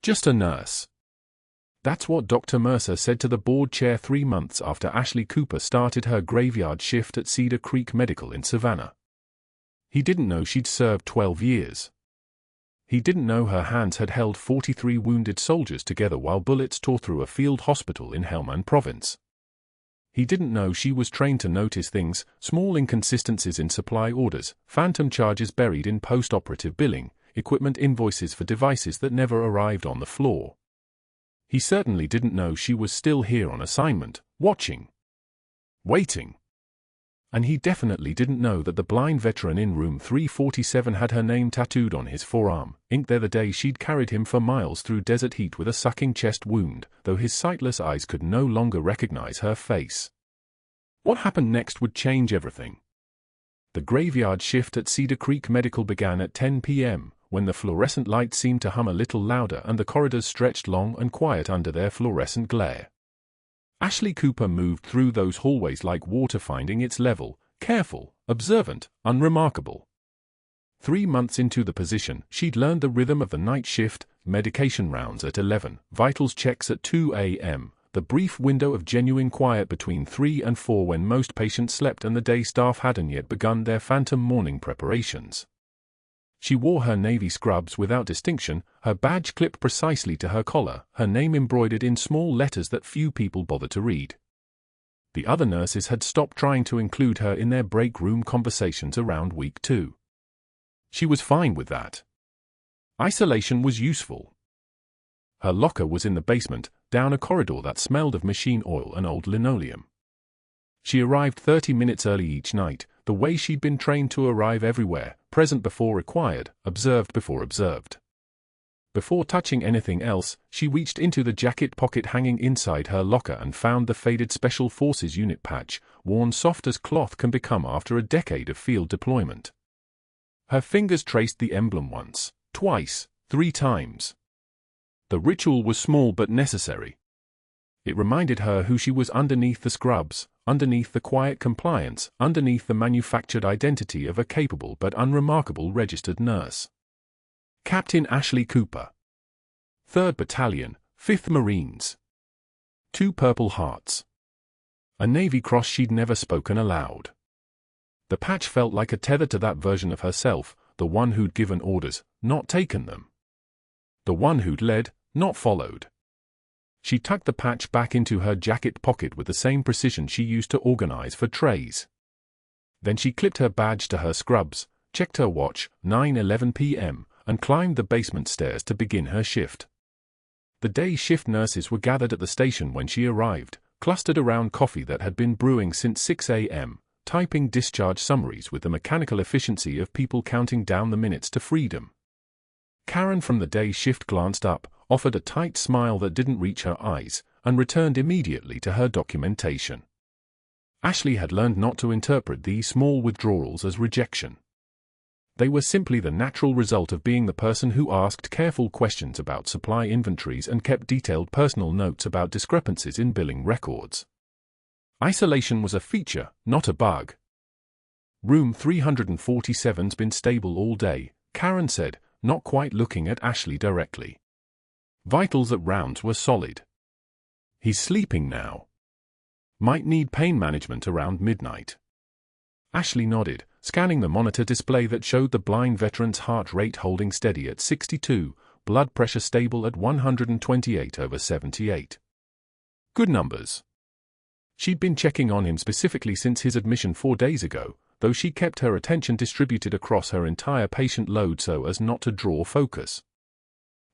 Just a nurse. That's what Dr. Mercer said to the board chair 3 months after Ashley Cooper started her graveyard shift at Cedar Creek Medical in Savannah. He didn't know she'd served 12 years. He didn't know her hands had held 43 wounded soldiers together while bullets tore through a field hospital in Helmand Province. He didn't know she was trained to notice things, small inconsistencies in supply orders, phantom charges buried in post-operative billing, equipment invoices for devices that never arrived on the floor. He certainly didn't know she was still here on assignment, watching. Waiting. And he definitely didn't know that the blind veteran in room 347 had her name tattooed on his forearm, inked there the day she'd carried him for miles through desert heat with a sucking chest wound, though his sightless eyes could no longer recognize her face. What happened next would change everything. The graveyard shift at Cedar Creek Medical began at 10 p.m., when the fluorescent lights seemed to hum a little louder and the corridors stretched long and quiet under their fluorescent glare. Ashley Cooper moved through those hallways like water finding its level, careful, observant, unremarkable. 3 months into the position, she'd learned the rhythm of the night shift, medication rounds at 11, vitals checks at 2 a.m., the brief window of genuine quiet between 3 and 4 when most patients slept and the day staff hadn't yet begun their phantom morning preparations. She wore her navy scrubs without distinction, her badge clipped precisely to her collar, her name embroidered in small letters that few people bothered to read. The other nurses had stopped trying to include her in their break room conversations around week 2. She was fine with that. Isolation was useful. Her locker was in the basement, down a corridor that smelled of machine oil and old linoleum. She arrived 30 minutes early each night, the way she'd been trained to arrive everywhere, present before required, observed before observed. Before touching anything else, she reached into the jacket pocket hanging inside her locker and found the faded Special Forces unit patch, worn soft as cloth can become after a decade of field deployment. Her fingers traced the emblem once, twice, 3 times. The ritual was small but necessary. It reminded her who she was underneath the scrubs, underneath the quiet compliance, underneath the manufactured identity of a capable but unremarkable registered nurse. Captain Ashley Cooper. 3rd Battalion, 5th Marines. 2 Purple Hearts. A Navy Cross she'd never spoken aloud. The patch felt like a tether to that version of herself, the one who'd given orders, not taken them. The one who'd led, not followed. She tucked the patch back into her jacket pocket with the same precision she used to organize for trays. Then she clipped her badge to her scrubs, checked her watch, 9:11 p.m., and climbed the basement stairs to begin her shift. The day shift nurses were gathered at the station when she arrived, clustered around coffee that had been brewing since 6 a.m., typing discharge summaries with the mechanical efficiency of people counting down the minutes to freedom. Karen from the day shift glanced up, offered a tight smile that didn't reach her eyes, and returned immediately to her documentation. Ashley had learned not to interpret these small withdrawals as rejection. They were simply the natural result of being the person who asked careful questions about supply inventories and kept detailed personal notes about discrepancies in billing records. Isolation was a feature, not a bug. Room 347's been stable all day, Karen said, not quite looking at Ashley directly. Vitals at rounds were solid. He's sleeping now. Might need pain management around midnight. Ashley nodded, scanning the monitor display that showed the blind veteran's heart rate holding steady at 62, blood pressure stable at 128/78. Good numbers. She'd been checking on him specifically since his admission 4 days ago, though she kept her attention distributed across her entire patient load so as not to draw focus.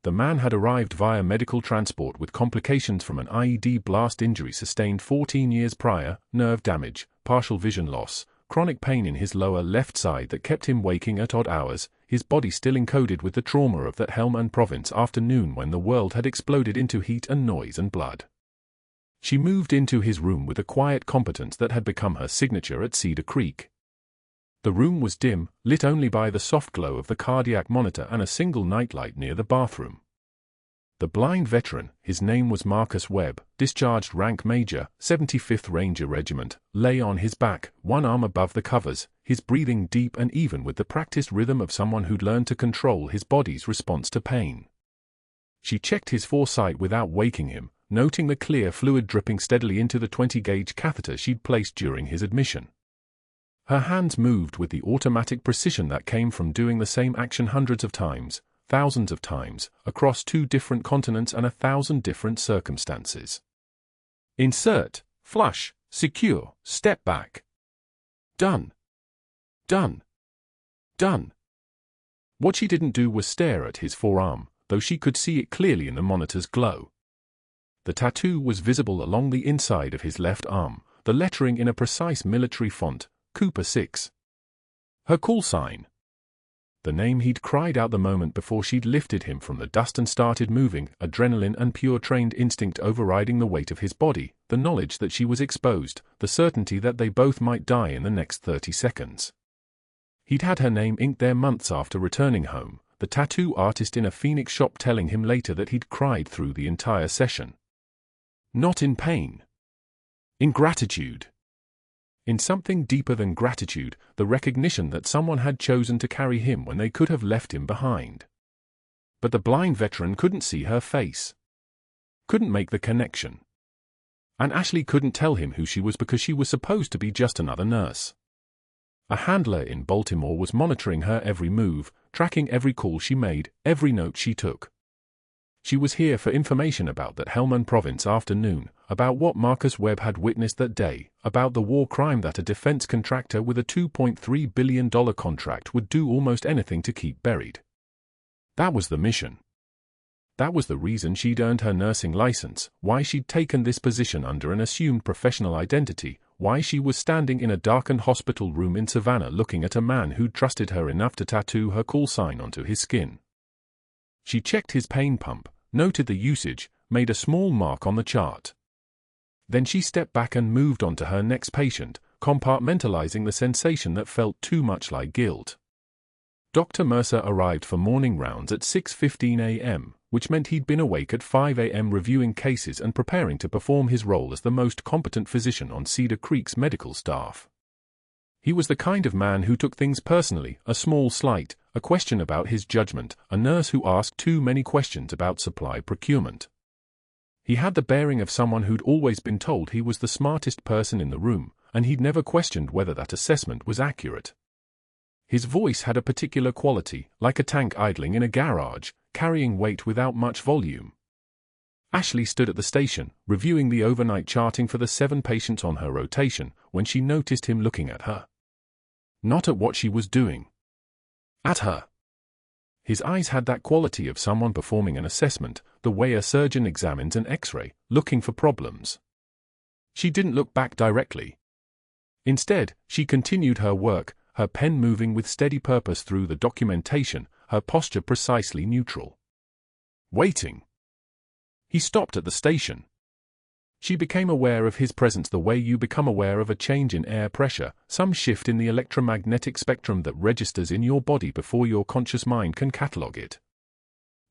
The man had arrived via medical transport with complications from an IED blast injury sustained 14 years prior, nerve damage, partial vision loss, chronic pain in his lower left side that kept him waking at odd hours, his body still encoded with the trauma of that Helmand Province afternoon when the world had exploded into heat and noise and blood. She moved into his room with a quiet competence that had become her signature at Cedar Creek. The room was dim, lit only by the soft glow of the cardiac monitor and a single nightlight near the bathroom. The blind veteran, his name was Marcus Webb, discharged rank major, 75th Ranger Regiment, lay on his back, one arm above the covers, his breathing deep and even with the practiced rhythm of someone who'd learned to control his body's response to pain. She checked his foresight without waking him, noting the clear fluid dripping steadily into the 20-gauge catheter she'd placed during his admission. Her hands moved with the automatic precision that came from doing the same action hundreds of times, thousands of times, across 2 different continents and 1,000 different circumstances. Insert, flush, secure, step back. Done. Done. Done. What she didn't do was stare at his forearm, though she could see it clearly in the monitor's glow. The tattoo was visible along the inside of his left arm, the lettering in a precise military font, Cooper 6. Her call sign. The name he'd cried out the moment before she'd lifted him from the dust and started moving, adrenaline and pure trained instinct overriding the weight of his body, the knowledge that she was exposed, the certainty that they both might die in the next 30 seconds. He'd had her name inked there months after returning home, the tattoo artist in a Phoenix shop telling him later that he'd cried through the entire session. Not in pain. In gratitude. In something deeper than gratitude, the recognition that someone had chosen to carry him when they could have left him behind. But the blind veteran couldn't see her face. Couldn't make the connection. And Ashley couldn't tell him who she was because she was supposed to be just another nurse. A handler in Baltimore was monitoring her every move, tracking every call she made, every note she took. She was here for information about that Helmand Province afternoon, about what Marcus Webb had witnessed that day, about the war crime that a defense contractor with a $2.3 billion contract would do almost anything to keep buried. That was the mission. That was the reason she'd earned her nursing license, why she'd taken this position under an assumed professional identity, why she was standing in a darkened hospital room in Savannah looking at a man who'd trusted her enough to tattoo her call sign onto his skin. She checked his pain pump, noted the usage, made a small mark on the chart. Then she stepped back and moved on to her next patient, compartmentalizing the sensation that felt too much like guilt. Dr. Mercer arrived for morning rounds at 6:15 a.m., which meant he'd been awake at 5 a.m. reviewing cases and preparing to perform his role as the most competent physician on Cedar Creek's medical staff. He was the kind of man who took things personally, a small slight, a question about his judgment, a nurse who asked too many questions about supply procurement. He had the bearing of someone who'd always been told he was the smartest person in the room, and he'd never questioned whether that assessment was accurate. His voice had a particular quality, like a tank idling in a garage, carrying weight without much volume. Ashley stood at the station, reviewing the overnight charting for the 7 patients on her rotation, when she noticed him looking at her. Not at what she was doing. At her. His eyes had that quality of someone performing an assessment, the way a surgeon examines an X-ray, looking for problems. She didn't look back directly. Instead, she continued her work, her pen moving with steady purpose through the documentation, her posture precisely neutral. Waiting. He stopped at the station. She became aware of his presence the way you become aware of a change in air pressure, some shift in the electromagnetic spectrum that registers in your body before your conscious mind can catalog it.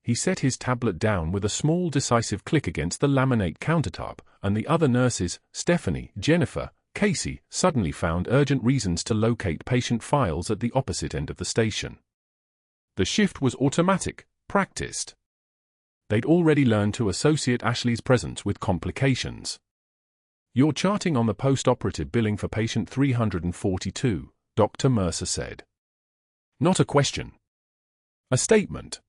He set his tablet down with a small decisive click against the laminate countertop, and the other nurses, Stephanie, Jennifer, Casey, suddenly found urgent reasons to locate patient files at the opposite end of the station. The shift was automatic, practiced. They'd already learned to associate Ashley's presence with complications. "You're charting on the post-operative billing for patient 342, Dr. Mercer said. Not a question. A statement.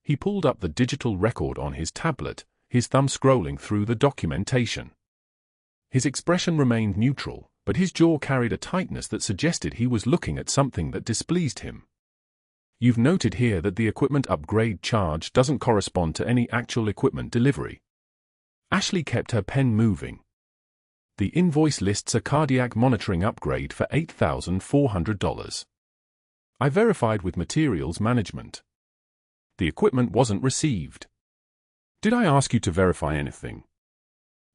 He pulled up the digital record on his tablet, his thumb scrolling through the documentation. His expression remained neutral, but his jaw carried a tightness that suggested he was looking at something that displeased him. You've noted here that the equipment upgrade charge doesn't correspond to any actual equipment delivery. Ashley kept her pen moving. The invoice lists a cardiac monitoring upgrade for $8,400. I verified with materials management. The equipment wasn't received. Did I ask you to verify anything?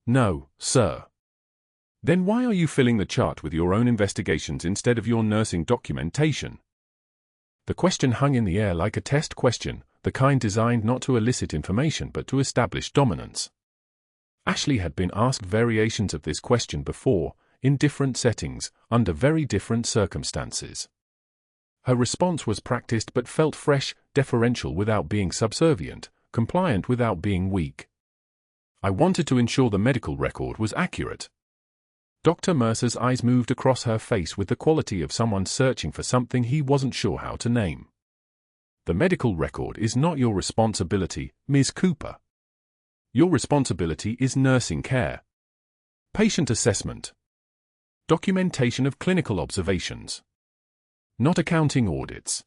No, sir. Then why are you filling the chart with your own investigations instead of your nursing documentation? The question hung in the air like a test question, the kind designed not to elicit information but to establish dominance. Ashley had been asked variations of this question before, in different settings, under very different circumstances. Her response was practiced but felt fresh, deferential without being subservient, compliant without being weak. I wanted to ensure the medical record was accurate. Dr. Mercer's eyes moved across her face with the quality of someone searching for something he wasn't sure how to name. The medical record is not your responsibility, Ms. Cooper. Your responsibility is nursing care, patient assessment, documentation of clinical observations, not accounting audits.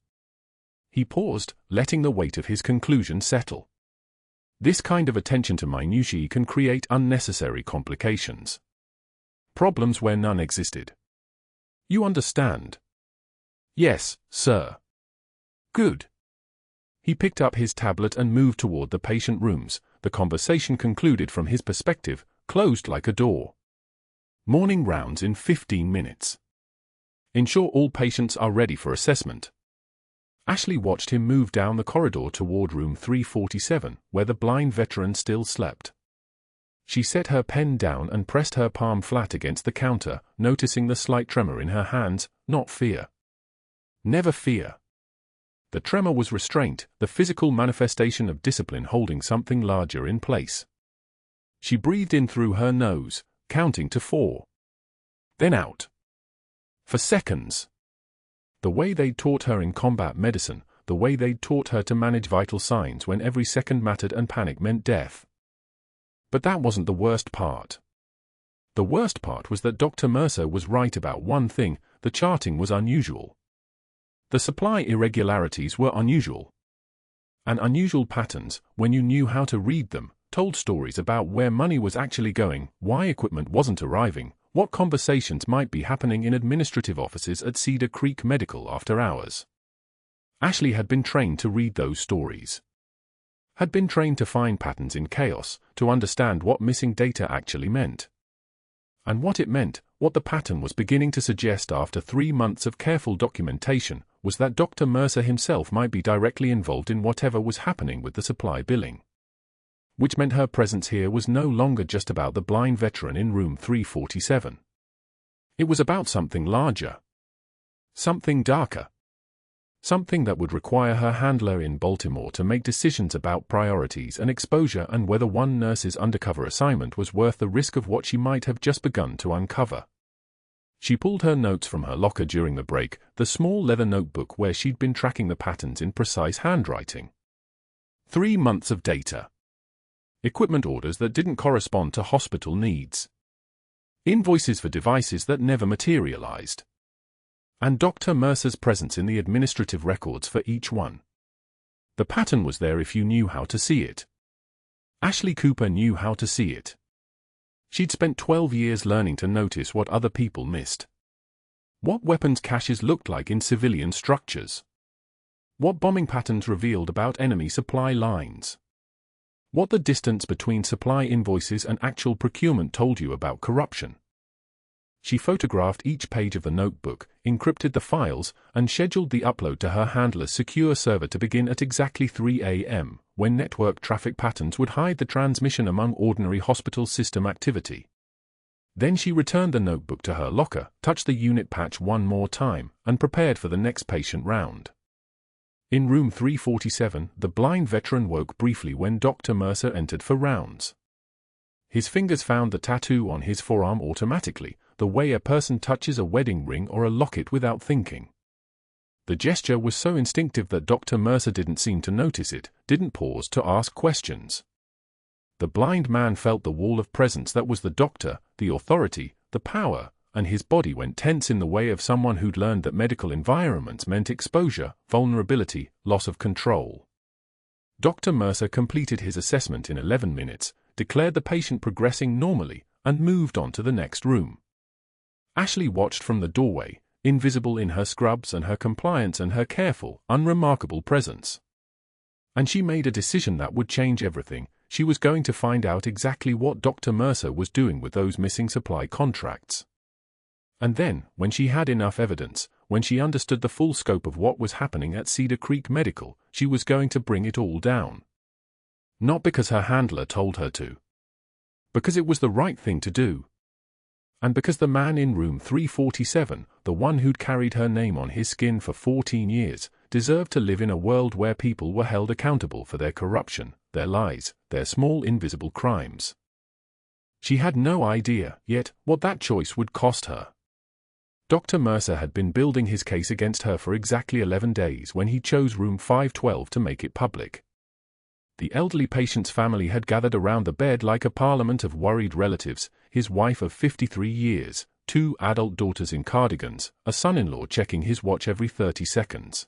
He paused, letting the weight of his conclusion settle. This kind of attention to minutiae can create unnecessary complications. Problems where none existed. You understand? Yes, sir. Good. He picked up his tablet and moved toward the patient rooms. The conversation concluded from his perspective, closed like a door. Morning rounds in 15 minutes. Ensure all patients are ready for assessment. Ashley watched him move down the corridor toward room 347, where the blind veteran still slept. She set her pen down and pressed her palm flat against the counter, noticing the slight tremor in her hands, not fear. Never fear. The tremor was restraint, the physical manifestation of discipline holding something larger in place. She breathed in through her nose, counting to 4. Then out. For seconds. The way they'd taught her in combat medicine, the way they'd taught her to manage vital signs when every second mattered and panic meant death. But that wasn't the worst part. The worst part was that Dr. Mercer was right about one thing: the charting was unusual. The supply irregularities were unusual. And unusual patterns, when you knew how to read them, told stories about where money was actually going, why equipment wasn't arriving, what conversations might be happening in administrative offices at Cedar Creek Medical after hours. Ashley had been trained to read those stories. Had been trained to find patterns in chaos, to understand what missing data actually meant. And what it meant, what the pattern was beginning to suggest after 3 months of careful documentation, was that Dr. Mercer himself might be directly involved in whatever was happening with the supply billing. Which meant her presence here was no longer just about the blind veteran in room 347. It was about something larger. Something darker. Something that would require her handler in Baltimore to make decisions about priorities and exposure and whether one nurse's undercover assignment was worth the risk of what she might have just begun to uncover. She pulled her notes from her locker during the break, the small leather notebook where she'd been tracking the patterns in precise handwriting. 3 months of data. Equipment orders that didn't correspond to hospital needs. Invoices for devices that never materialized. And Dr. Mercer's presence in the administrative records for each one. The pattern was there if you knew how to see it. Ashley Cooper knew how to see it. She'd spent 12 years learning to notice what other people missed. What weapons caches looked like in civilian structures. What bombing patterns revealed about enemy supply lines. What the distance between supply invoices and actual procurement told you about corruption. She photographed each page of the notebook, encrypted the files, and scheduled the upload to her handler's secure server to begin at exactly 3 a.m., when network traffic patterns would hide the transmission among ordinary hospital system activity. Then she returned the notebook to her locker, touched the unit patch one more time, and prepared for the next patient round. In room 347, the blind veteran woke briefly when Dr. Mercer entered for rounds. His fingers found the tattoo on his forearm automatically, the way a person touches a wedding ring or a locket without thinking. The gesture was so instinctive that Dr. Mercer didn't seem to notice it, didn't pause to ask questions. The blind man felt the wall of presence that was the doctor, the authority, the power, and his body went tense in the way of someone who'd learned that medical environments meant exposure, vulnerability, loss of control. Dr. Mercer completed his assessment in 11 minutes, declared the patient progressing normally, and moved on to the next room. Ashley watched from the doorway, invisible in her scrubs and her compliance and her careful, unremarkable presence. And she made a decision that would change everything. She was going to find out exactly what Dr. Mercer was doing with those missing supply contracts. And then, when she had enough evidence, when she understood the full scope of what was happening at Cedar Creek Medical, she was going to bring it all down. Not because her handler told her to. Because it was the right thing to do. And because the man in room 347, the one who'd carried her name on his skin for 14 years, deserved to live in a world where people were held accountable for their corruption, their lies, their small invisible crimes. She had no idea, yet, what that choice would cost her. Dr. Mercer had been building his case against her for exactly 11 days when he chose room 512 to make it public. The elderly patient's family had gathered around the bed like a parliament of worried relatives, his wife of 53 years, 2 adult daughters in cardigans, a son-in-law checking his watch every 30 seconds.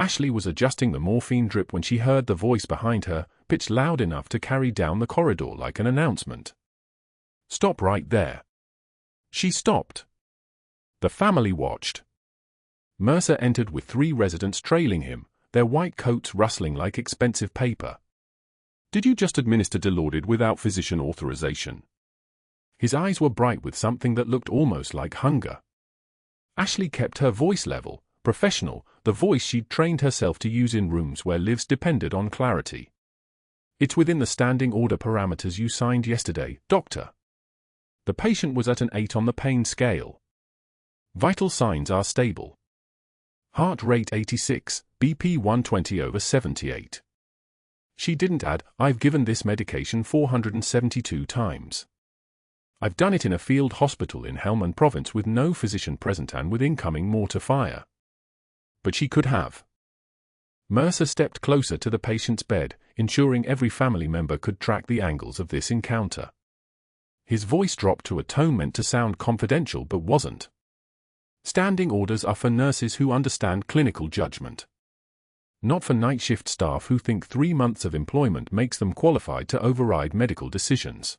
Ashley was adjusting the morphine drip when she heard the voice behind her, pitched loud enough to carry down the corridor like an announcement. "Stop right there." She stopped. The family watched. Mercer entered with 3 residents trailing him, their white coats rustling like expensive paper. "Did you just administer Dilaudid without physician authorization?" His eyes were bright with something that looked almost like hunger. Ashley kept her voice level, professional, the voice she'd trained herself to use in rooms where lives depended on clarity. "It's within the standing order parameters you signed yesterday, doctor." The patient was at an 8 on the pain scale. Vital signs are stable. Heart rate 86, BP 120/78. She didn't add, "I've given this medication 472 times. I've done it in a field hospital in Helmand Province with no physician present and with incoming mortar fire." But she could have. Mercer stepped closer to the patient's bed, ensuring every family member could track the angles of this encounter. His voice dropped to a tone meant to sound confidential but wasn't. "Standing orders are for nurses who understand clinical judgment. Not for night shift staff who think 3 months of employment makes them qualified to override medical decisions."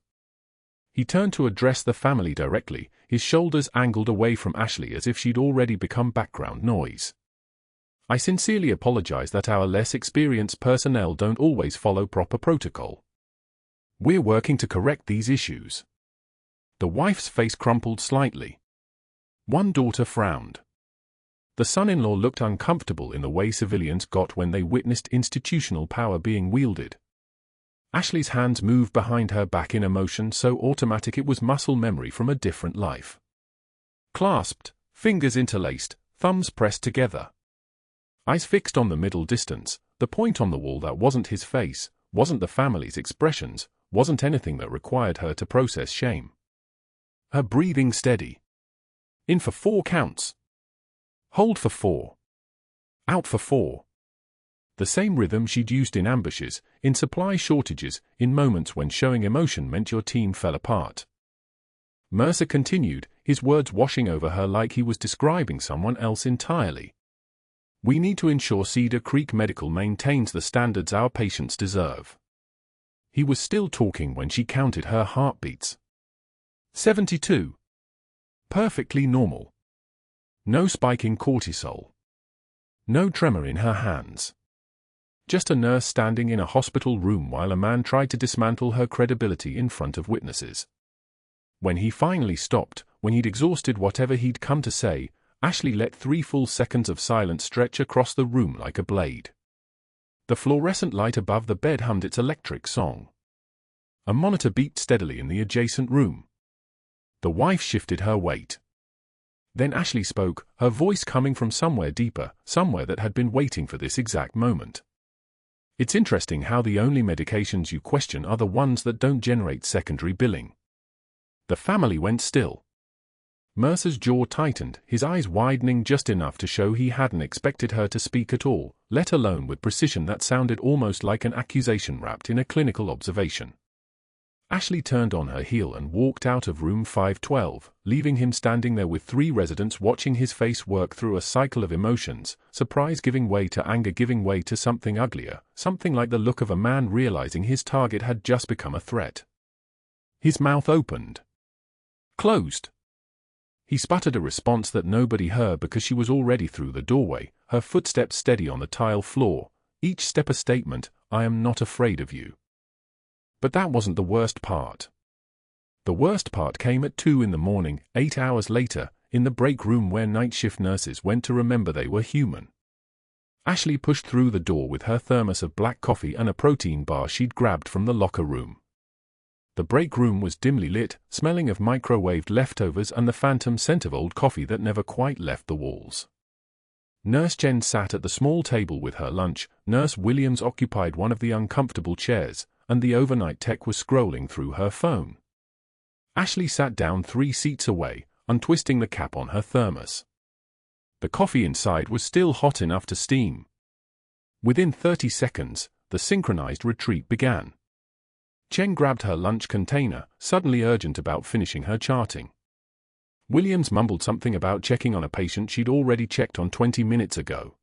He turned to address the family directly, his shoulders angled away from Ashley as if she'd already become background noise. "I sincerely apologize that our less experienced personnel don't always follow proper protocol. We're working to correct these issues." The wife's face crumpled slightly. One daughter frowned. The son-in-law looked uncomfortable in the way civilians got when they witnessed institutional power being wielded. Ashley's hands moved behind her back in a motion so automatic it was muscle memory from a different life. Clasped, fingers interlaced, thumbs pressed together. Eyes fixed on the middle distance, the point on the wall that wasn't his face, wasn't the family's expressions, wasn't anything that required her to process shame. Her breathing steady. In for 4 counts. Hold for 4. Out for 4. The same rhythm she'd used in ambushes, in supply shortages, in moments when showing emotion meant your team fell apart. Mercer continued, his words washing over her like he was describing someone else entirely. "We need to ensure Cedar Creek Medical maintains the standards our patients deserve." He was still talking when she counted her heartbeats. 72. Perfectly normal. No spike in cortisol. No tremor in her hands. Just a nurse standing in a hospital room while a man tried to dismantle her credibility in front of witnesses. When he finally stopped, when he'd exhausted whatever he'd come to say, Ashley let 3 full seconds of silence stretch across the room like a blade. The fluorescent light above the bed hummed its electric song. A monitor beeped steadily in the adjacent room. The wife shifted her weight. Then Ashley spoke, her voice coming from somewhere deeper, somewhere that had been waiting for this exact moment. "It's interesting how the only medications you question are the ones that don't generate secondary billing." The family went still. Mercer's jaw tightened, his eyes widening just enough to show he hadn't expected her to speak at all, let alone with precision that sounded almost like an accusation wrapped in a clinical observation. Ashley turned on her heel and walked out of room 512, leaving him standing there with 3 residents watching his face work through a cycle of emotions, surprise giving way to anger giving way to something uglier, something like the look of a man realizing his target had just become a threat. His mouth opened. Closed. He sputtered a response that nobody heard because she was already through the doorway, her footsteps steady on the tile floor, each step a statement, "I am not afraid of you." But that wasn't the worst part. The worst part came at 2 in the morning, 8 hours later, in the break room where night shift nurses went to remember they were human. Ashley pushed through the door with her thermos of black coffee and a protein bar she'd grabbed from the locker room. The break room was dimly lit, smelling of microwaved leftovers and the phantom scent of old coffee that never quite left the walls. Nurse Jen sat at the small table with her lunch, Nurse Williams occupied one of the uncomfortable chairs, and the overnight tech was scrolling through her phone. Ashley sat down 3 seats away, untwisting the cap on her thermos. The coffee inside was still hot enough to steam. Within 30 seconds, the synchronized retreat began. Jen grabbed her lunch container, suddenly urgent about finishing her charting. Williams mumbled something about checking on a patient she'd already checked on 20 minutes ago.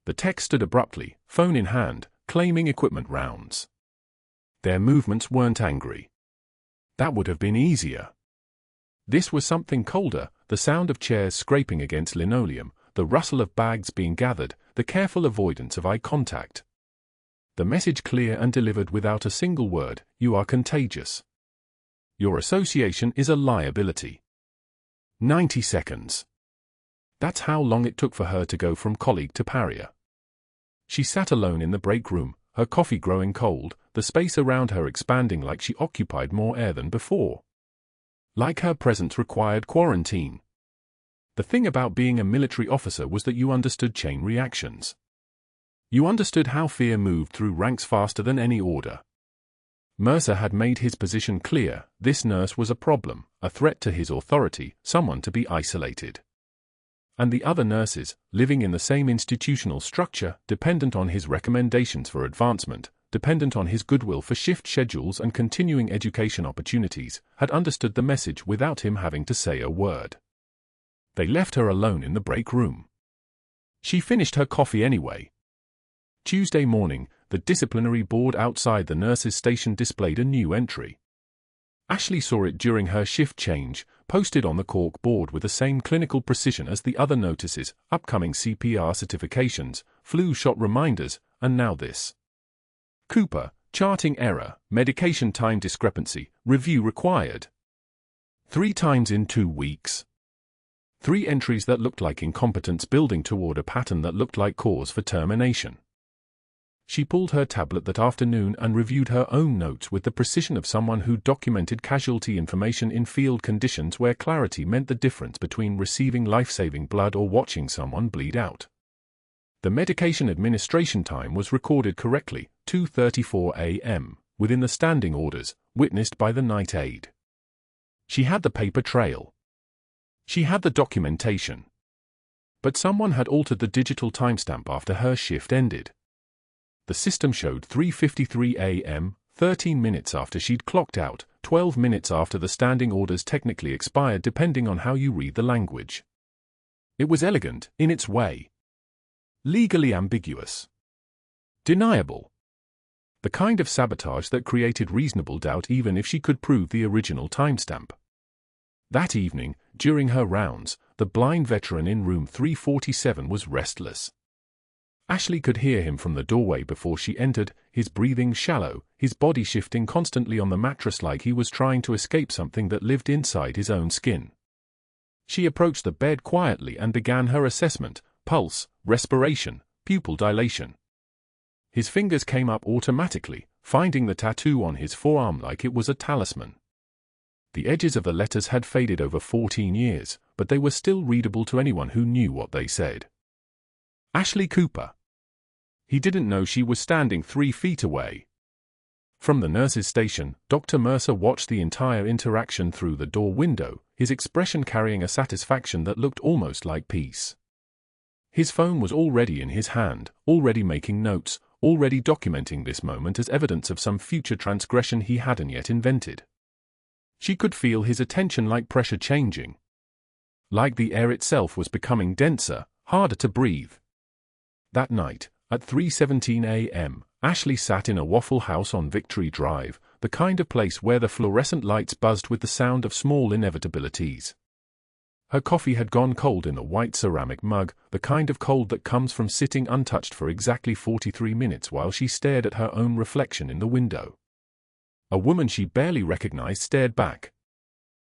The tech stood abruptly, phone in hand, claiming equipment rounds. Their movements weren't angry. That would have been easier. This was something colder, the sound of chairs scraping against linoleum, the rustle of bags being gathered, the careful avoidance of eye contact. The message clear and delivered without a single word: you are contagious. Your association is a liability. 90 seconds. That's how long it took for her to go from colleague to pariah. She sat alone in the break room, her coffee growing cold, the space around her expanding like she occupied more air than before. Like her presence required quarantine. The thing about being a military officer was that you understood chain reactions. You understood how fear moved through ranks faster than any order. Mercer had made his position clear: this nurse was a problem, a threat to his authority, someone to be isolated. And the other nurses, living in the same institutional structure, dependent on his recommendations for advancement, dependent on his goodwill for shift schedules and continuing education opportunities, had understood the message without him having to say a word. They left her alone in the break room. She finished her coffee anyway. Tuesday morning, the disciplinary board outside the nurses' station displayed a new entry. Ashley saw it during her shift change, posted on the cork board with the same clinical precision as the other notices: upcoming CPR certifications, flu shot reminders, and now this. Cooper, charting error, medication time discrepancy, review required. 3 times in 2 weeks. 3 entries that looked like incompetence building toward a pattern that looked like cause for termination. She pulled her tablet that afternoon and reviewed her own notes with the precision of someone who documented casualty information in field conditions where clarity meant the difference between receiving life-saving blood or watching someone bleed out. The medication administration time was recorded correctly, 2:34 a.m., within the standing orders, witnessed by the night aide. She had the paper trail. She had the documentation. But someone had altered the digital timestamp after her shift ended. The system showed 3:53 a.m., 13 minutes after she'd clocked out, 12 minutes after the standing orders technically expired depending on how you read the language. It was elegant, in its way. Legally ambiguous. Deniable. The kind of sabotage that created reasonable doubt even if she could prove the original timestamp. That evening, during her rounds, the blind veteran in room 347 was restless. Ashley could hear him from the doorway before she entered, his breathing shallow, his body shifting constantly on the mattress like he was trying to escape something that lived inside his own skin. She approached the bed quietly and began her assessment: pulse, respiration, pupil dilation. His fingers came up automatically, finding the tattoo on his forearm like it was a talisman. The edges of the letters had faded over 14 years, but they were still readable to anyone who knew what they said. Ashley Cooper. He didn't know she was standing 3 feet away. From the nurse's station, Dr. Mercer watched the entire interaction through the door window, his expression carrying a satisfaction that looked almost like peace. His phone was already in his hand, already making notes, already documenting this moment as evidence of some future transgression he hadn't yet invented. She could feel his attention like pressure changing. Like the air itself was becoming denser, harder to breathe. That night, at 3:17 a.m., Ashley sat in a Waffle House on Victory Drive, the kind of place where the fluorescent lights buzzed with the sound of small inevitabilities. Her coffee had gone cold in a white ceramic mug, the kind of cold that comes from sitting untouched for exactly 43 minutes while she stared at her own reflection in the window. A woman she barely recognized stared back.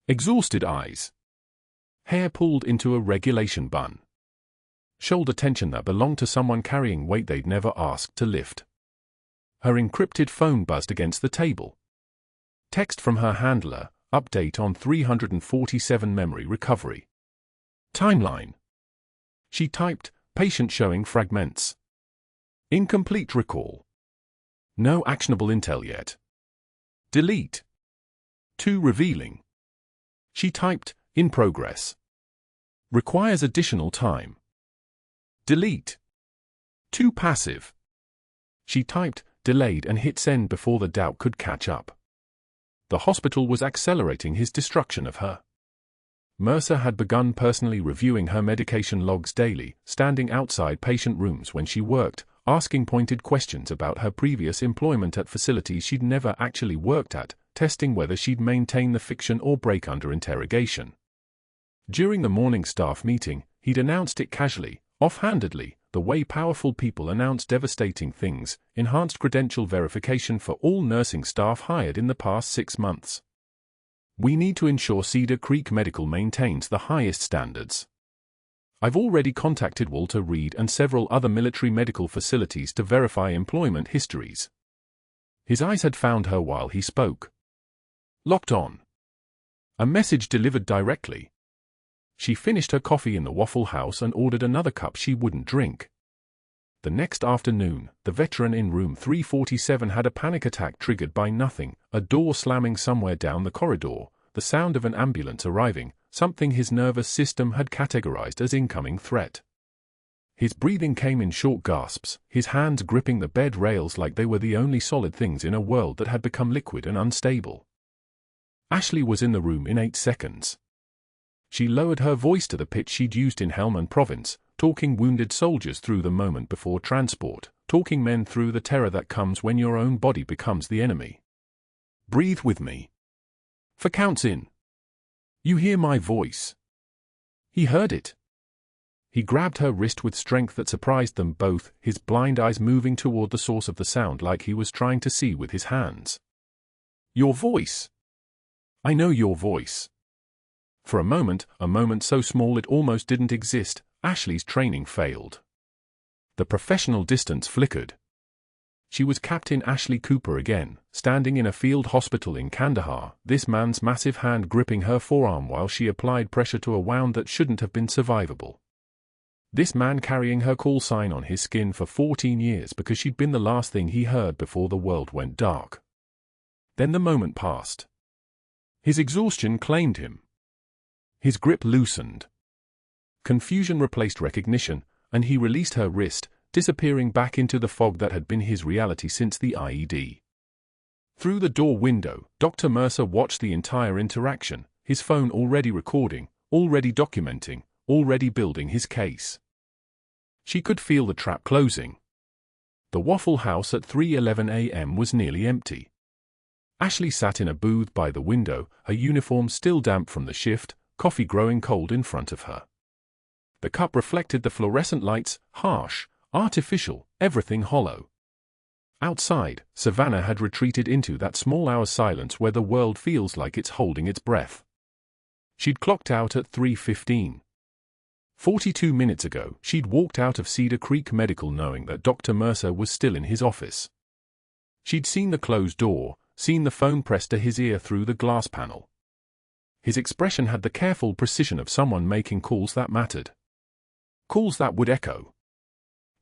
Exhausted eyes. Hair pulled into a regulation bun. Shoulder tension that belonged to someone carrying weight they'd never asked to lift. Her encrypted phone buzzed against the table. Text from her handler: update on 347 memory recovery. Timeline. She typed, Patient showing fragments. Incomplete recall. No actionable intel yet. Delete. Too revealing. She typed, in progress. Requires additional time. Delete. Too passive. She typed, delayed and hit send before the doubt could catch up. The hospital was accelerating his destruction of her. Mercer had begun personally reviewing her medication logs daily, standing outside patient rooms when she worked, asking pointed questions about her previous employment at facilities she'd never actually worked at, testing whether she'd maintain the fiction or break under interrogation. During the morning staff meeting, he'd announced it casually, offhandedly, the way powerful people announce devastating things: enhanced credential verification for all nursing staff hired in the past 6 months. We need to ensure Cedar Creek Medical maintains the highest standards. I've already contacted Walter Reed and several other military medical facilities to verify employment histories. His eyes had found her while he spoke. Locked on. A message delivered directly. She finished her coffee in the Waffle House and ordered another cup she wouldn't drink. The next afternoon, the veteran in room 347 had a panic attack triggered by nothing: a door slamming somewhere down the corridor, the sound of an ambulance arriving, something his nervous system had categorized as incoming threat. His breathing came in short gasps, his hands gripping the bed rails like they were the only solid things in a world that had become liquid and unstable. Ashley was in the room in 8 seconds. She lowered her voice to the pitch she'd used in Helmand Province, talking wounded soldiers through the moment before transport, talking men through the terror that comes when your own body becomes the enemy. Breathe with me. 4 counts in. You hear my voice. He heard it. He grabbed her wrist with strength that surprised them both, his blind eyes moving toward the source of the sound like he was trying to see with his hands. Your voice. I know your voice. For a moment so small it almost didn't exist, Ashley's training failed. The professional distance flickered. She was Captain Ashley Cooper again, standing in a field hospital in Kandahar, this man's massive hand gripping her forearm while she applied pressure to a wound that shouldn't have been survivable. This man carrying her call sign on his skin for 14 years because she'd been the last thing he heard before the world went dark. Then the moment passed. His exhaustion claimed him. His grip loosened. Confusion replaced recognition, and he released her wrist, disappearing back into the fog that had been his reality since the IED. Through the door window, Dr. Mercer watched the entire interaction, his phone already recording, already documenting, already building his case. She could feel the trap closing. The Waffle House at 3:11 a.m. was nearly empty. Ashley sat in a booth by the window, her uniform still damp from the shift, coffee growing cold in front of her. The cup reflected the fluorescent lights, harsh, artificial, everything hollow. Outside, Savannah had retreated into that small hour silence where the world feels like it's holding its breath. She'd clocked out at 3:15. 42 minutes ago, she'd walked out of Cedar Creek Medical knowing that Dr. Mercer was still in his office. She'd seen the closed door, seen the phone pressed to his ear through the glass panel. His expression had the careful precision of someone making calls that mattered. Calls that would echo.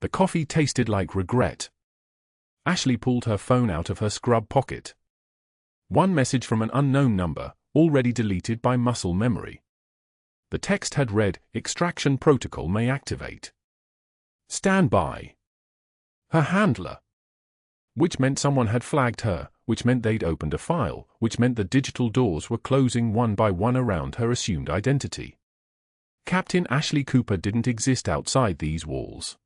The coffee tasted like regret. Ashley pulled her phone out of her scrub pocket. One message from an unknown number, already deleted by muscle memory. The text had read, "Extraction protocol may activate. Stand by." Her handler. Which meant someone had flagged her, which meant they'd opened a file, which meant the digital doors were closing one by one around her assumed identity. Captain Ashley Cooper didn't exist outside these walls.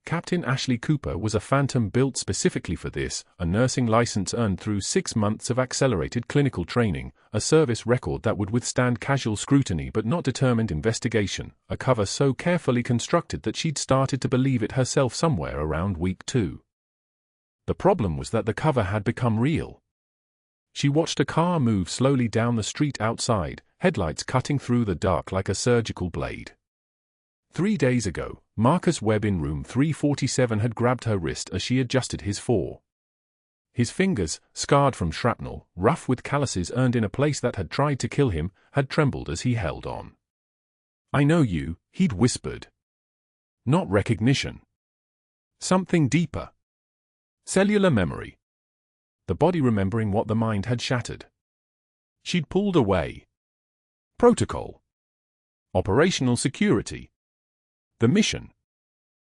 Captain Ashley Cooper was a phantom built specifically for this, a nursing license earned through 6 months of accelerated clinical training, a service record that would withstand casual scrutiny but not determined investigation, a cover so carefully constructed that she'd started to believe it herself somewhere around week 2. The problem was that the cover had become real. She watched a car move slowly down the street outside, headlights cutting through the dark like a surgical blade. 3 days ago, Marcus Webb in room 347 had grabbed her wrist as she adjusted his fore. His fingers, scarred from shrapnel, rough with calluses earned in a place that had tried to kill him, had trembled as he held on. "I know you," he'd whispered. Not recognition. Something deeper. Cellular memory. The body remembering what the mind had shattered. She'd pulled away. Protocol. Operational security. The mission.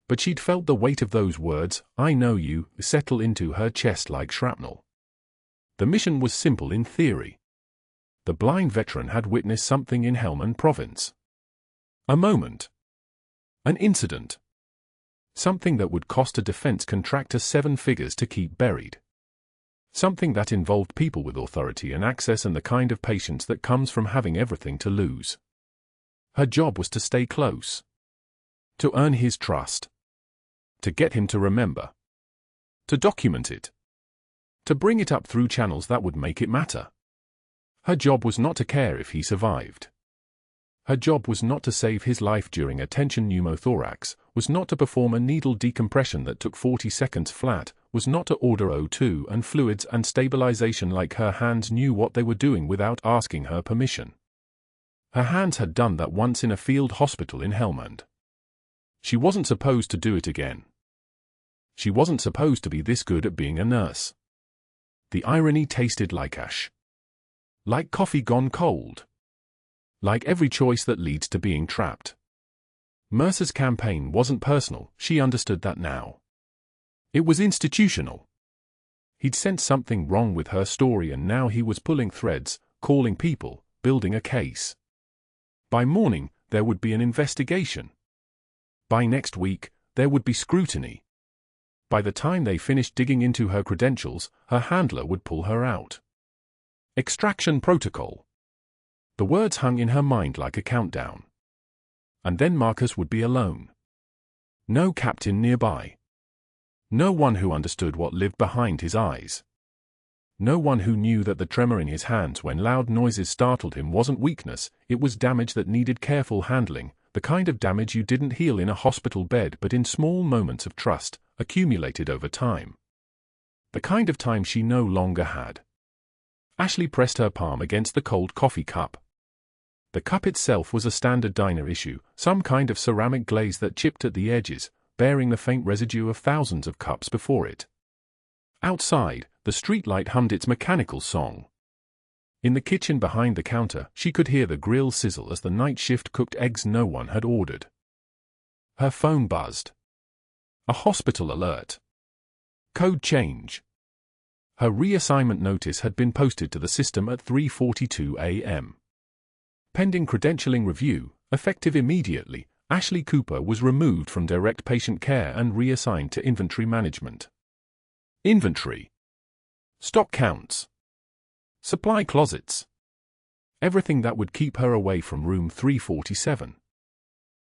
But she'd felt the weight of those words, "I know you," settle into her chest like shrapnel. The mission was simple in theory. The blind veteran had witnessed something in Helmand Province. A moment. An incident. Something that would cost a defense contractor 7 figures to keep buried. Something that involved people with authority and access and the kind of patience that comes from having everything to lose. Her job was to stay close. To earn his trust. To get him to remember. To document it. To bring it up through channels that would make it matter. Her job was not to care if he survived. Her job was not to save his life during a tension pneumothorax, was not to perform a needle decompression that took 40 seconds flat, was not to order O2 and fluids and stabilization like her hands knew what they were doing without asking her permission. Her hands had done that once in a field hospital in Helmand. She wasn't supposed to do it again. She wasn't supposed to be this good at being a nurse. The irony tasted like ash. Like coffee gone cold. Like every choice that leads to being trapped. Mercer's campaign wasn't personal, she understood that now. It was institutional. He'd sensed something wrong with her story and now he was pulling threads, calling people, building a case. By morning, there would be an investigation. By next week, there would be scrutiny. By the time they finished digging into her credentials, her handler would pull her out. Extraction protocol. The words hung in her mind like a countdown. And then Marcus would be alone. No captain nearby. No one who understood what lived behind his eyes. No one who knew that the tremor in his hands when loud noises startled him wasn't weakness, it was damage that needed careful handling, the kind of damage you didn't heal in a hospital bed but in small moments of trust, accumulated over time. The kind of time she no longer had. Ashley pressed her palm against the cold coffee cup. The cup itself was a standard diner issue, some kind of ceramic glaze that chipped at the edges, bearing the faint residue of thousands of cups before it. Outside, the streetlight hummed its mechanical song. In the kitchen behind the counter, she could hear the grill sizzle as the night shift cooked eggs no one had ordered. Her phone buzzed. A hospital alert. Code change. Her reassignment notice had been posted to the system at 3:42 a.m. Pending credentialing review, effective immediately, Ashley Cooper was removed from direct patient care and reassigned to inventory management. Inventory. Stock counts. Supply closets. Everything that would keep her away from room 347.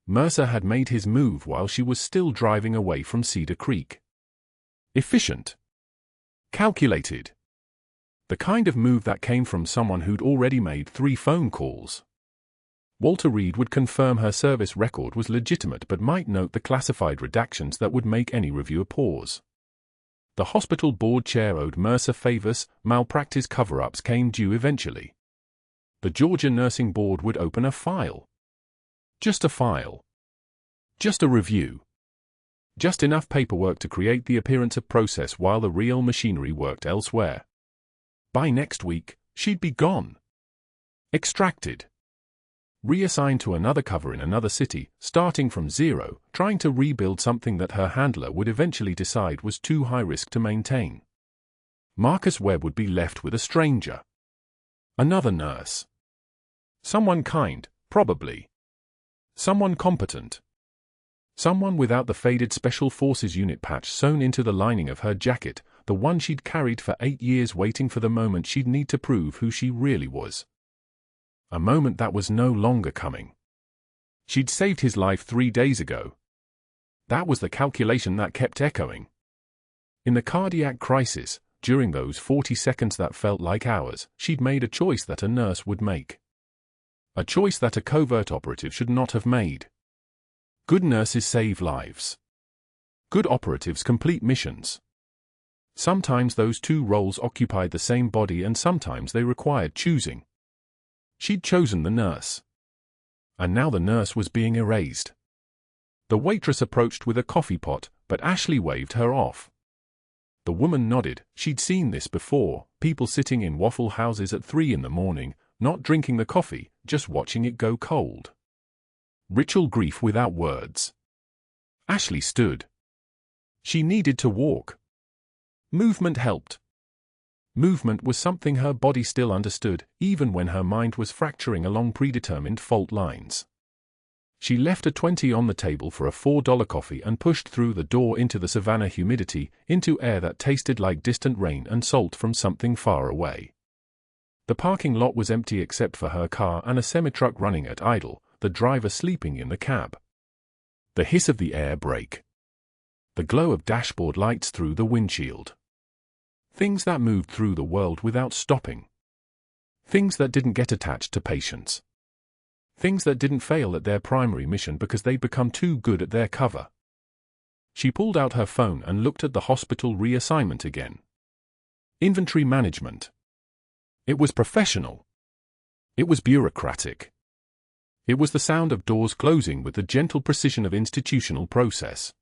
Mercer had made his move while she was still driving away from Cedar Creek. Efficient. Calculated. The kind of move that came from someone who'd already made 3 phone calls. Walter Reed would confirm her service record was legitimate but might note the classified redactions that would make any reviewer pause. The hospital board chair owed Mercer favors, malpractice cover-ups came due eventually. The Georgia Nursing Board would open a file. Just a file. Just a review. Just enough paperwork to create the appearance of process while the real machinery worked elsewhere. By next week, she'd be gone. Extracted. Reassigned to another cover in another city, starting from zero, trying to rebuild something that her handler would eventually decide was too high risk to maintain. Marcus Webb would be left with a stranger. Another nurse. Someone kind, probably. Someone competent. Someone without the faded Special Forces unit patch sewn into the lining of her jacket, the one she'd carried for 8 years waiting for the moment she'd need to prove who she really was. A moment that was no longer coming. She'd saved his life 3 days ago. That was the calculation that kept echoing. In the cardiac crisis, during those 40 seconds that felt like hours, she'd made a choice that a nurse would make. A choice that a covert operative should not have made. Good nurses save lives. Good operatives complete missions. Sometimes those two roles occupied the same body and sometimes they required choosing. She'd chosen the nurse. And now the nurse was being erased. The waitress approached with a coffee pot, but Ashley waved her off. The woman nodded. She'd seen this before, people sitting in Waffle Houses at 3 in the morning, not drinking the coffee, just watching it go cold. Ritual grief without words. Ashley stood. She needed to walk. Movement helped. Movement was something her body still understood, even when her mind was fracturing along predetermined fault lines. She left a 20 on the table for a $4 coffee and pushed through the door into the Savannah humidity, into air that tasted like distant rain and salt from something far away. The parking lot was empty except for her car and a semi-truck running at idle, the driver sleeping in the cab. The hiss of the air brake. The glow of dashboard lights through the windshield. Things that moved through the world without stopping. Things that didn't get attached to patients. Things that didn't fail at their primary mission because they'd become too good at their cover. She pulled out her phone and looked at the hospital reassignment again. Inventory management. It was professional. It was bureaucratic. It was the sound of doors closing with the gentle precision of institutional process.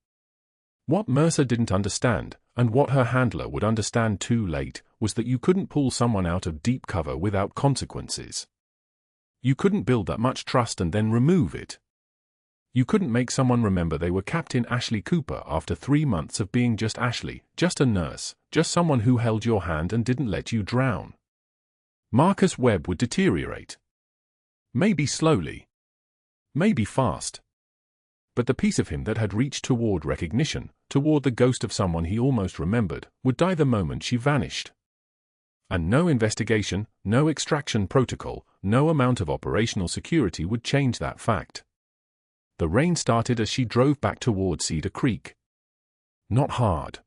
What Mercer didn't understand, and what her handler would understand too late, was that you couldn't pull someone out of deep cover without consequences. You couldn't build that much trust and then remove it. You couldn't make someone remember they were Captain Ashley Cooper after 3 months of being just Ashley, just a nurse, just someone who held your hand and didn't let you drown. Marcus Webb would deteriorate. Maybe slowly. Maybe fast. But the piece of him that had reached toward recognition, toward the ghost of someone he almost remembered, would die the moment she vanished. And no investigation, no extraction protocol, no amount of operational security would change that fact. The rain started as she drove back toward Cedar Creek. Not hard.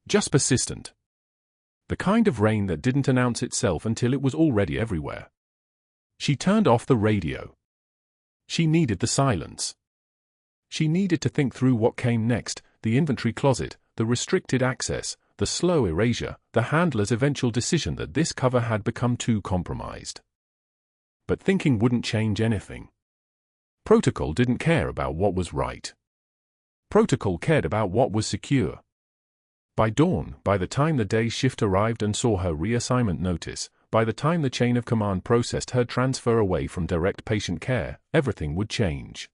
Just persistent. The kind of rain that didn't announce itself until it was already everywhere. She turned off the radio. She needed the silence. She needed to think through what came next, the inventory closet, the restricted access, the slow erasure, the handler's eventual decision that this cover had become too compromised. But thinking wouldn't change anything. Protocol didn't care about what was right. Protocol cared about what was secure. By dawn, by the time the day shift arrived and saw her reassignment notice, by the time the chain of command processed her transfer away from direct patient care, everything would change.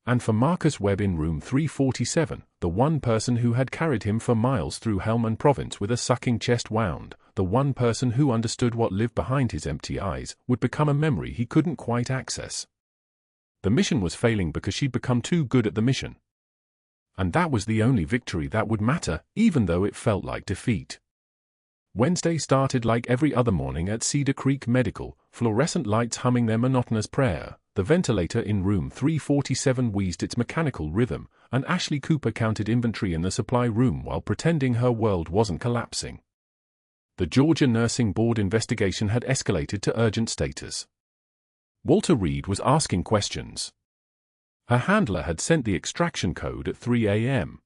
And for Marcus Webb in room 347, the one person who had carried him for miles through Helmand Province with a sucking chest wound, the one person who understood what lived behind his empty eyes, would become a memory he couldn't quite access. The mission was failing because she'd become too good at the mission. And that was the only victory that would matter, even though it felt like defeat. Wednesday started like every other morning at Cedar Creek Medical, fluorescent lights humming their monotonous prayer. The ventilator in room 347 wheezed its mechanical rhythm, and Ashley Cooper counted inventory in the supply room while pretending her world wasn't collapsing. The Georgia Nursing Board investigation had escalated to urgent status. Walter Reed was asking questions. Her handler had sent the extraction code at 3 a.m.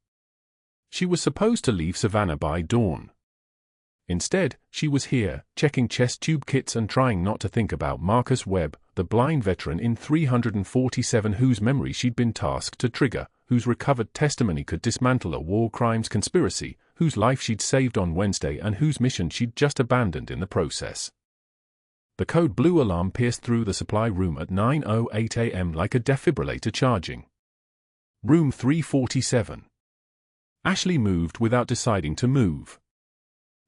She was supposed to leave Savannah by dawn. Instead, she was here, checking chest tube kits and trying not to think about Marcus Webb, the blind veteran in 347 whose memory she'd been tasked to trigger, whose recovered testimony could dismantle a war crimes conspiracy, whose life she'd saved on Wednesday and whose mission she'd just abandoned in the process. The code blue alarm pierced through the supply room at 9:08 a.m. like a defibrillator charging. Room 347. Ashley moved without deciding to move.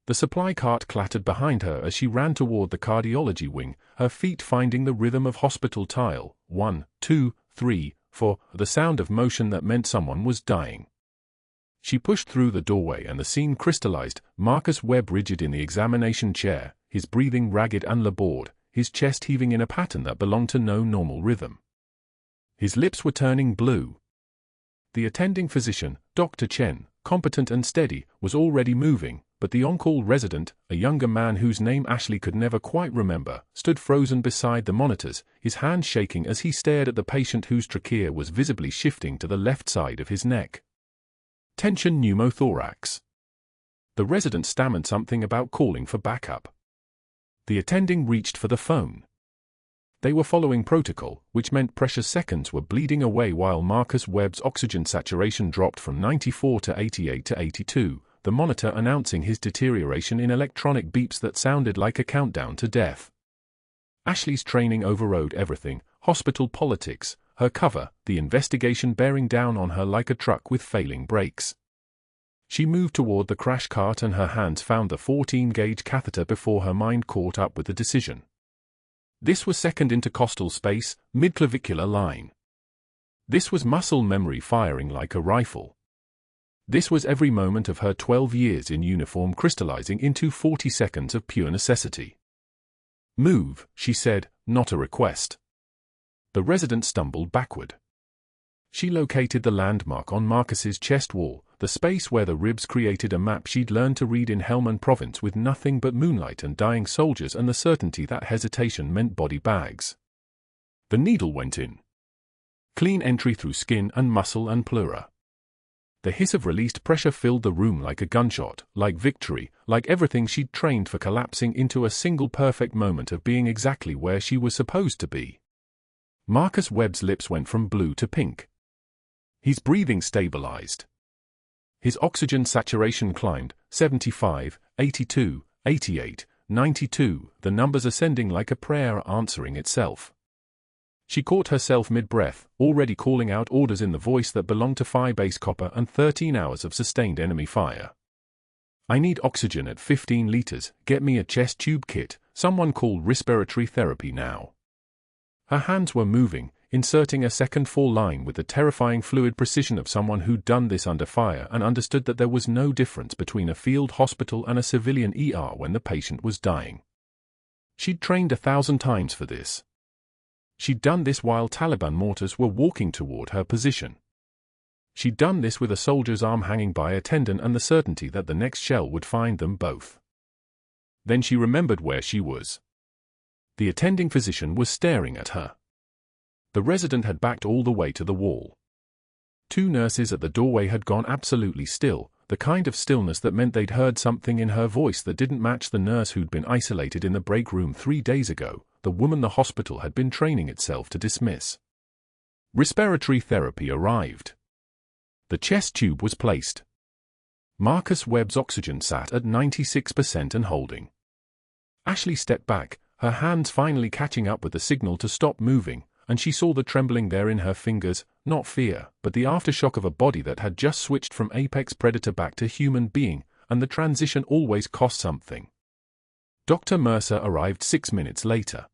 The supply cart clattered behind her as she ran toward the cardiology wing, her feet finding the rhythm of hospital tile, 1, 2, 3, 4, the sound of motion that meant someone was dying. She pushed through the doorway and the scene crystallized, Marcus Webb rigid in the examination chair, his breathing ragged and labored, his chest heaving in a pattern that belonged to no normal rhythm. His lips were turning blue. The attending physician, Dr. Chen, competent and steady, was already moving, but the on-call resident, a younger man whose name Ashley could never quite remember, stood frozen beside the monitors, his hand shaking as he stared at the patient whose trachea was visibly shifting to the left side of his neck. Tension pneumothorax. The resident stammered something about calling for backup. The attending reached for the phone. They were following protocol, which meant precious seconds were bleeding away while Marcus Webb's oxygen saturation dropped from 94 to 88 to 82, the monitor announcing his deterioration in electronic beeps that sounded like a countdown to death. Ashley's training overrode everything: hospital politics, her cover, the investigation bearing down on her like a truck with failing brakes. She moved toward the crash cart and her hands found the 14-gauge catheter before her mind caught up with the decision. This was second intercostal space, midclavicular line. This was muscle memory firing like a rifle. This was every moment of her 12 years in uniform crystallizing into 40 seconds of pure necessity. "Move," she said, not a request. The resident stumbled backward. She located the landmark on Marcus's chest wall, the space where the ribs created a map she'd learned to read in Helmand Province with nothing but moonlight and dying soldiers and the certainty that hesitation meant body bags. The needle went in. Clean entry through skin and muscle and pleura. The hiss of released pressure filled the room like a gunshot, like victory, like everything she'd trained for collapsing into a single perfect moment of being exactly where she was supposed to be. Marcus Webb's lips went from blue to pink. His breathing stabilized. His oxygen saturation climbed, 75, 82, 88, 92, the numbers ascending like a prayer answering itself. She caught herself mid-breath, already calling out orders in the voice that belonged to Phi Base Copper and 13 hours of sustained enemy fire. "I need oxygen at 15 liters, get me a chest tube kit, someone call respiratory therapy now." Her hands were moving, inserting a second fall line with the terrifying fluid precision of someone who'd done this under fire and understood that there was no difference between a field hospital and a civilian ER when the patient was dying. She'd trained 1,000 times for this. She'd done this while Taliban mortars were walking toward her position. She'd done this with a soldier's arm hanging by a tendon and the certainty that the next shell would find them both. Then she remembered where she was. The attending physician was staring at her. The resident had backed all the way to the wall. 2 nurses at the doorway had gone absolutely still, the kind of stillness that meant they'd heard something in her voice that didn't match the nurse who'd been isolated in the break room 3 days ago, the woman the hospital had been training itself to dismiss. Respiratory therapy arrived. The chest tube was placed. Marcus Webb's oxygen sat at 96% and holding. Ashley stepped back, her hands finally catching up with the signal to stop moving, and she saw the trembling there in her fingers, not fear, but the aftershock of a body that had just switched from apex predator back to human being, and the transition always cost something. Dr. Mercer arrived 6 minutes later.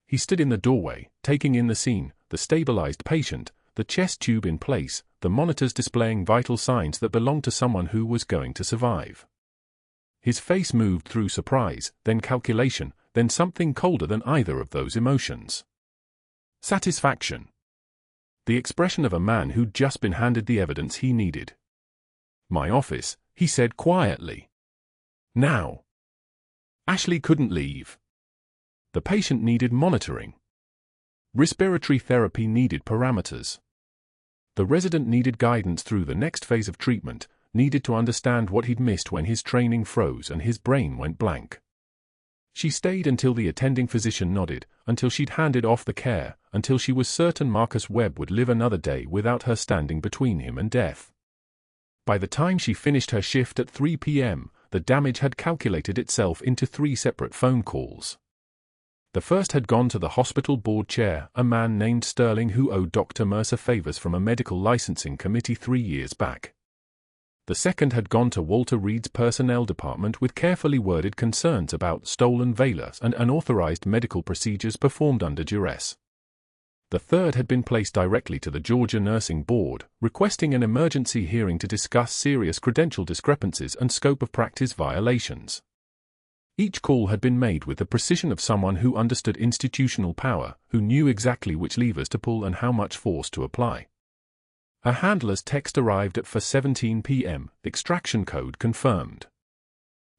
He stood in the doorway, taking in the scene, the stabilized patient, the chest tube in place, the monitors displaying vital signs that belonged to someone who was going to survive. His face moved through surprise, then calculation, then something colder than either of those emotions. Satisfaction. The expression of a man who'd just been handed the evidence he needed. "My office," he said quietly. "Now." Ashley couldn't leave. The patient needed monitoring. Respiratory therapy needed parameters. The resident needed guidance through the next phase of treatment, needed to understand what he'd missed when his training froze and his brain went blank. She stayed until the attending physician nodded, until she'd handed off the care, until she was certain Marcus Webb would live another day without her standing between him and death. By the time she finished her shift at 3 p.m., the damage had calculated itself into 3 separate phone calls. The first had gone to the hospital board chair, a man named Sterling who owed Dr. Mercer favors from a medical licensing committee 3 years back. The second had gone to Walter Reed's personnel department with carefully worded concerns about stolen veilers and unauthorized medical procedures performed under duress. The third had been placed directly to the Georgia Nursing Board, requesting an emergency hearing to discuss serious credential discrepancies and scope of practice violations. Each call had been made with the precision of someone who understood institutional power, who knew exactly which levers to pull and how much force to apply. Her handler's text arrived at 4:17 p.m., extraction code confirmed.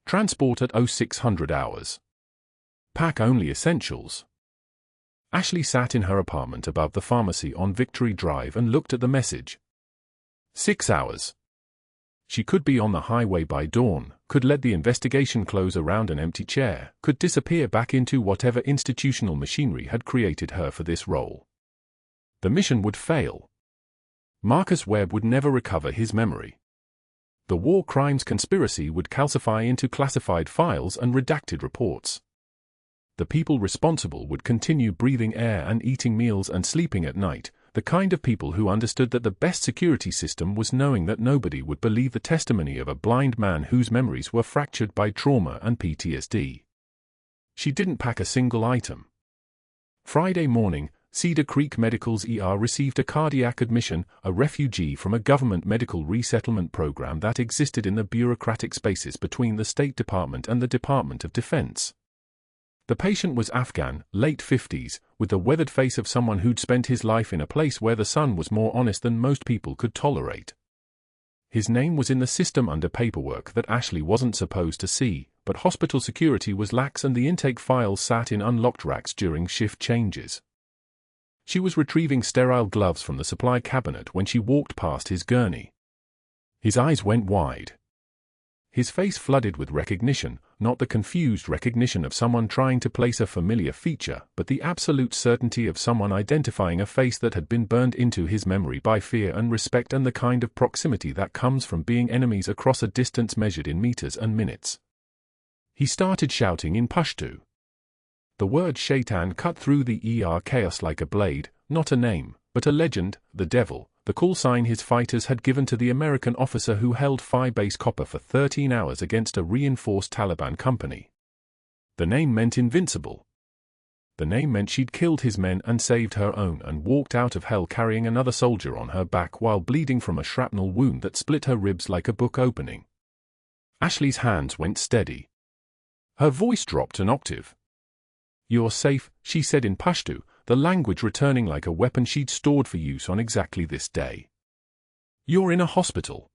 Transport at 0600 hours. Pack only essentials. Ashley sat in her apartment above the pharmacy on Victory Drive and looked at the message. 6 hours. She could be on the highway by dawn, could let the investigation close around an empty chair, could disappear back into whatever institutional machinery had created her for this role. The mission would fail. Marcus Webb would never recover his memory. The war crimes conspiracy would calcify into classified files and redacted reports. The people responsible would continue breathing air and eating meals and sleeping at night, the kind of people who understood that the best security system was knowing that nobody would believe the testimony of a blind man whose memories were fractured by trauma and PTSD. She didn't pack a single item. Friday morning, Cedar Creek Medical's ER received a cardiac admission, a refugee from a government medical resettlement program that existed in the bureaucratic spaces between the State Department and the Department of Defense. The patient was Afghan, late 50s, with the weathered face of someone who'd spent his life in a place where the sun was more honest than most people could tolerate. His name was in the system under paperwork that Ashley wasn't supposed to see, but hospital security was lax and the intake files sat in unlocked racks during shift changes. She was retrieving sterile gloves from the supply cabinet when she walked past his gurney. His eyes went wide. His face flooded with recognition, not the confused recognition of someone trying to place a familiar feature, but the absolute certainty of someone identifying a face that had been burned into his memory by fear and respect and the kind of proximity that comes from being enemies across a distance measured in meters and minutes. He started shouting in Pashto. The word shaitan cut through the ER chaos like a blade, not a name, but a legend, the devil, the call sign his fighters had given to the American officer who held Phi Base Copper for 13 hours against a reinforced Taliban company. The name meant invincible. The name meant she'd killed his men and saved her own and walked out of hell carrying another soldier on her back while bleeding from a shrapnel wound that split her ribs like a book opening. Ashley's hands went steady. Her voice dropped an octave. "You're safe," she said in Pashto, the language returning like a weapon she'd stored for use on exactly this day. "You're in a hospital.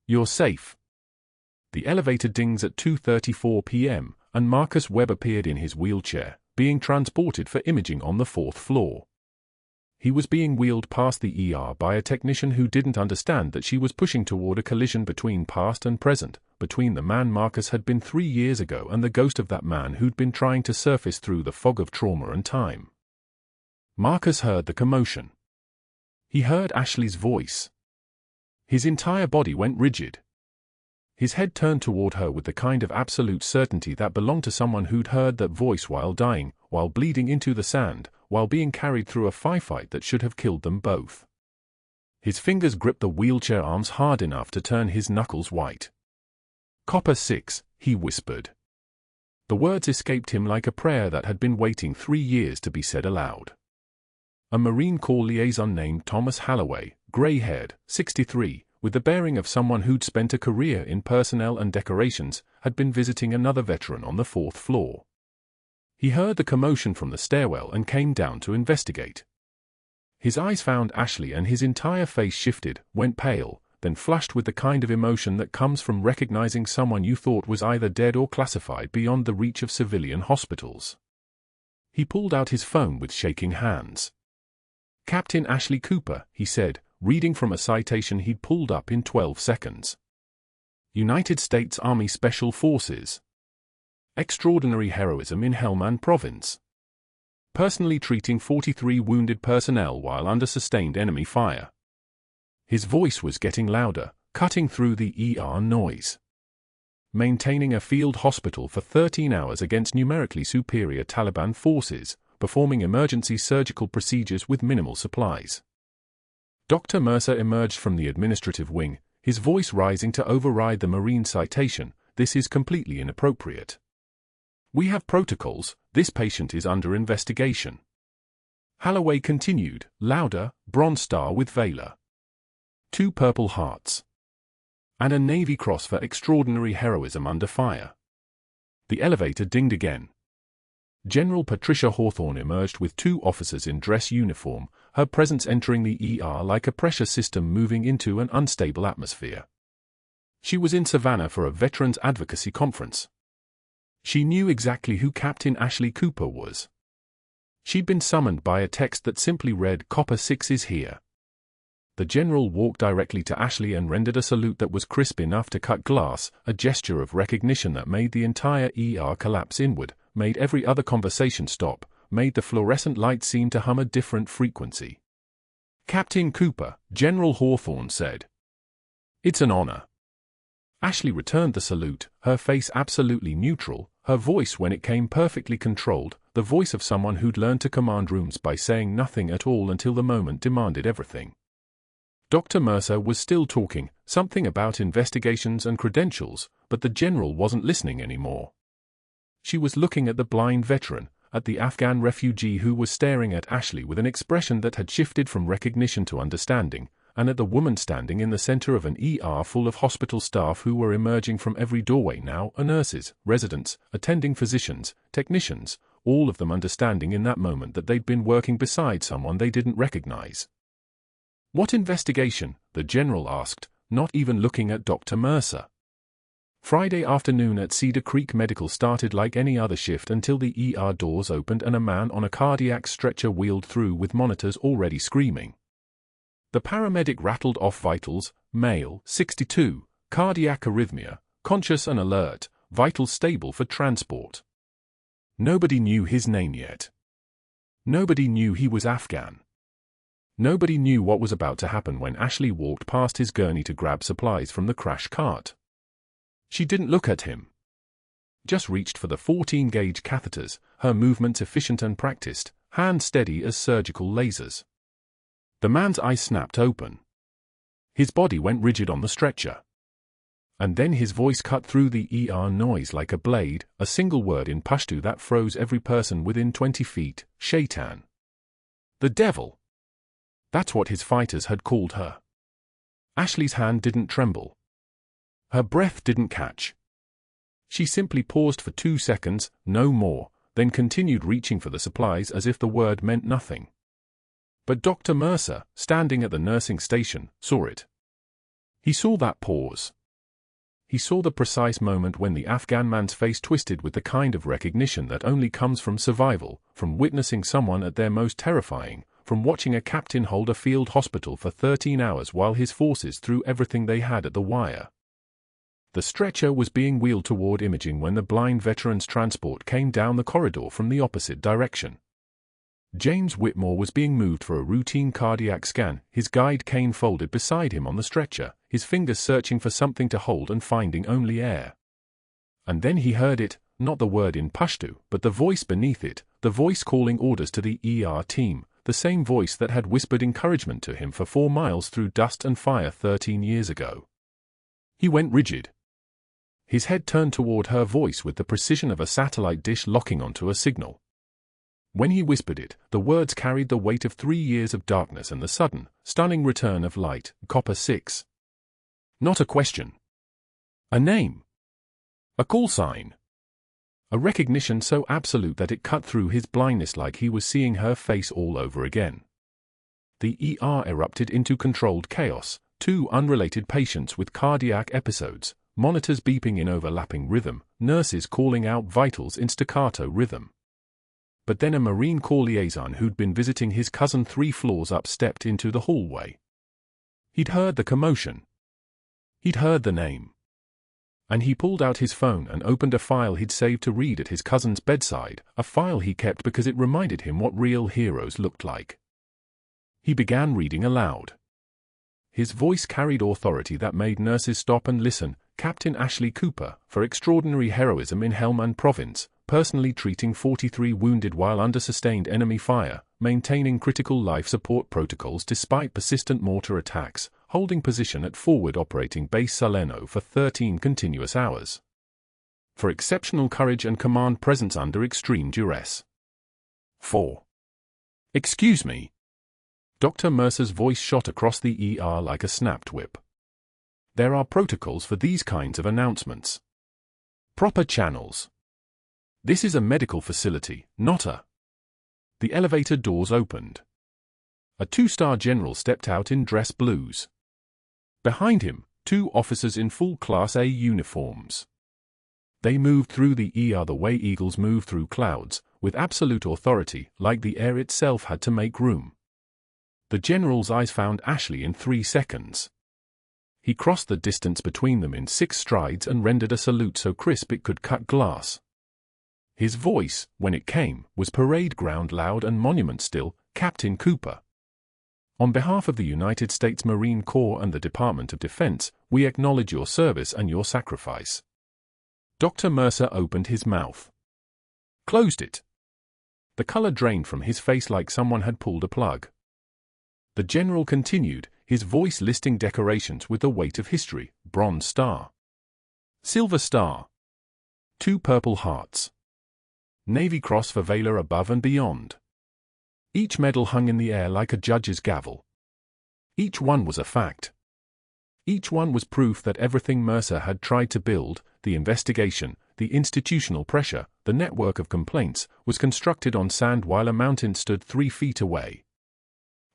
You're safe." The elevator dings at 2:34 p.m., and Marcus Webb appeared in his wheelchair, being transported for imaging on the 4th floor. He was being wheeled past the ER by a technician who didn't understand that she was pushing toward a collision between past and present, between the man Marcus had been 3 years ago and the ghost of that man who'd been trying to surface through the fog of trauma and time. Marcus heard the commotion. He heard Ashley's voice. His entire body went rigid. His head turned toward her with the kind of absolute certainty that belonged to someone who'd heard that voice while dying, while bleeding into the sand, while being carried through a firefight that should have killed them both. His fingers gripped the wheelchair arms hard enough to turn his knuckles white. "Copper 6, he whispered. The words escaped him like a prayer that had been waiting 3 years to be said aloud. A Marine Corps liaison named Thomas Halloway, gray-haired, 63, with the bearing of someone who'd spent a career in personnel and decorations, had been visiting another veteran on the 4th floor. He heard the commotion from the stairwell and came down to investigate. His eyes found Ashley and his entire face shifted, went pale, then flushed with the kind of emotion that comes from recognizing someone you thought was either dead or classified beyond the reach of civilian hospitals. He pulled out his phone with shaking hands. "Captain Ashley Cooper," he said, reading from a citation he'd pulled up in 12 seconds. "United States Army Special Forces. Extraordinary heroism in Helmand Province. Personally treating 43 wounded personnel while under sustained enemy fire." His voice was getting louder, cutting through the ER noise. "Maintaining a field hospital for 13 hours against numerically superior Taliban forces, performing emergency surgical procedures with minimal supplies." Dr. Mercer emerged from the administrative wing, his voice rising to override the Marine citation. "This is completely inappropriate. We have protocols, this patient is under investigation." Halloway continued, louder, Bronze Star with Valor. 2 Purple Hearts. And a Navy Cross for extraordinary heroism under fire. The elevator dinged again. General Patricia Hawthorne emerged with 2 officers in dress uniform, her presence entering the ER like a pressure system moving into an unstable atmosphere. She was in Savannah for a veterans advocacy conference. She knew exactly who Captain Ashley Cooper was. She'd been summoned by a text that simply read, "Copper 6 is here." The general walked directly to Ashley and rendered a salute that was crisp enough to cut glass, a gesture of recognition that made the entire ER collapse inward, made every other conversation stop, made the fluorescent light seem to hum a different frequency. "Captain Cooper," General Hawthorne said. "It's an honor." Ashley returned the salute, her face absolutely neutral, her voice when it came perfectly controlled, the voice of someone who'd learned to command rooms by saying nothing at all until the moment demanded everything. Dr. Mercer was still talking, something about investigations and credentials, but the general wasn't listening anymore. She was looking at the blind veteran, at the Afghan refugee who was staring at Ashley with an expression that had shifted from recognition to understanding, and at the woman standing in the center of an ER full of hospital staff who were emerging from every doorway now, nurses, residents, attending physicians, technicians, all of them understanding in that moment that they'd been working beside someone they didn't recognize. "What investigation?" the general asked, not even looking at Dr. Mercer. Friday afternoon at Cedar Creek Medical started like any other shift until the ER doors opened and a man on a cardiac stretcher wheeled through with monitors already screaming. The paramedic rattled off vitals: male, 62, cardiac arrhythmia, conscious and alert, vitals stable for transport. Nobody knew his name yet. Nobody knew he was Afghan. Nobody knew what was about to happen when Ashley walked past his gurney to grab supplies from the crash cart. She didn't look at him. Just reached for the 14-gauge catheters, her movements efficient and practiced, hands steady as surgical lasers. The man's eyes snapped open. His body went rigid on the stretcher. And then his voice cut through the ER noise like a blade, a single word in Pashto that froze every person within 20 feet, Shaitan. The devil. That's what his fighters had called her. Ashley's hand didn't tremble. Her breath didn't catch. She simply paused for 2 seconds, no more, then continued reaching for the supplies as if the word meant nothing. But Dr. Mercer, standing at the nursing station, saw it. He saw that pause. He saw the precise moment when the Afghan man's face twisted with the kind of recognition that only comes from survival, from witnessing someone at their most terrifying, from watching a captain hold a field hospital for 13 hours while his forces threw everything they had at the wire. The stretcher was being wheeled toward imaging when the blind veteran's transport came down the corridor from the opposite direction. James Whitmore was being moved for a routine cardiac scan, his guide cane folded beside him on the stretcher, his fingers searching for something to hold and finding only air. And then he heard it, not the word in Pashto, but the voice beneath it, the voice calling orders to the ER team, the same voice that had whispered encouragement to him for 4 miles through dust and fire 13 years ago. He went rigid. His head turned toward her voice with the precision of a satellite dish locking onto a signal. When he whispered it, the words carried the weight of 3 years of darkness and the sudden, stunning return of light, Copper 6. Not a question. A name. A call sign. A recognition so absolute that it cut through his blindness like he was seeing her face all over again. The ER erupted into controlled chaos, 2 unrelated patients with cardiac episodes, monitors beeping in overlapping rhythm, nurses calling out vitals in staccato rhythm. But then a Marine Corps liaison who'd been visiting his cousin 3 floors up stepped into the hallway. He'd heard the commotion. He'd heard the name. And he pulled out his phone and opened a file he'd saved to read at his cousin's bedside, a file he kept because it reminded him what real heroes looked like. He began reading aloud. His voice carried authority that made nurses stop and listen. Captain Ashley Cooper, for extraordinary heroism in Helmand Province, personally treating 43 wounded while under sustained enemy fire, maintaining critical life support protocols despite persistent mortar attacks, holding position at forward operating base Salerno for 13 continuous hours. For exceptional courage and command presence under extreme duress. 4. Excuse me. Dr. Mercer's voice shot across the ER like a snapped whip. There are protocols for these kinds of announcements. Proper channels. This is a medical facility, not a... The elevator doors opened. A 2-star general stepped out in dress blues. Behind him, 2 officers in full Class A uniforms. They moved through the ER the way eagles move through clouds, with absolute authority, like the air itself had to make room. The general's eyes found Ashley in 3 seconds. He crossed the distance between them in 6 strides and rendered a salute so crisp it could cut glass. His voice, when it came, was parade ground loud and monument still, "Captain Cooper. On behalf of the United States Marine Corps and the Department of Defense, we acknowledge your service and your sacrifice." Dr. Mercer opened his mouth. Closed it. The color drained from his face like someone had pulled a plug. The general continued, his voice listing decorations with the weight of history: Bronze Star, Silver Star, 2 Purple Hearts, Navy Cross for Valor above and beyond. Each medal hung in the air like a judge's gavel. Each one was a fact. Each one was proof that everything Mercer had tried to build, the investigation, the institutional pressure, the network of complaints, was constructed on sand while a mountain stood 3 feet away.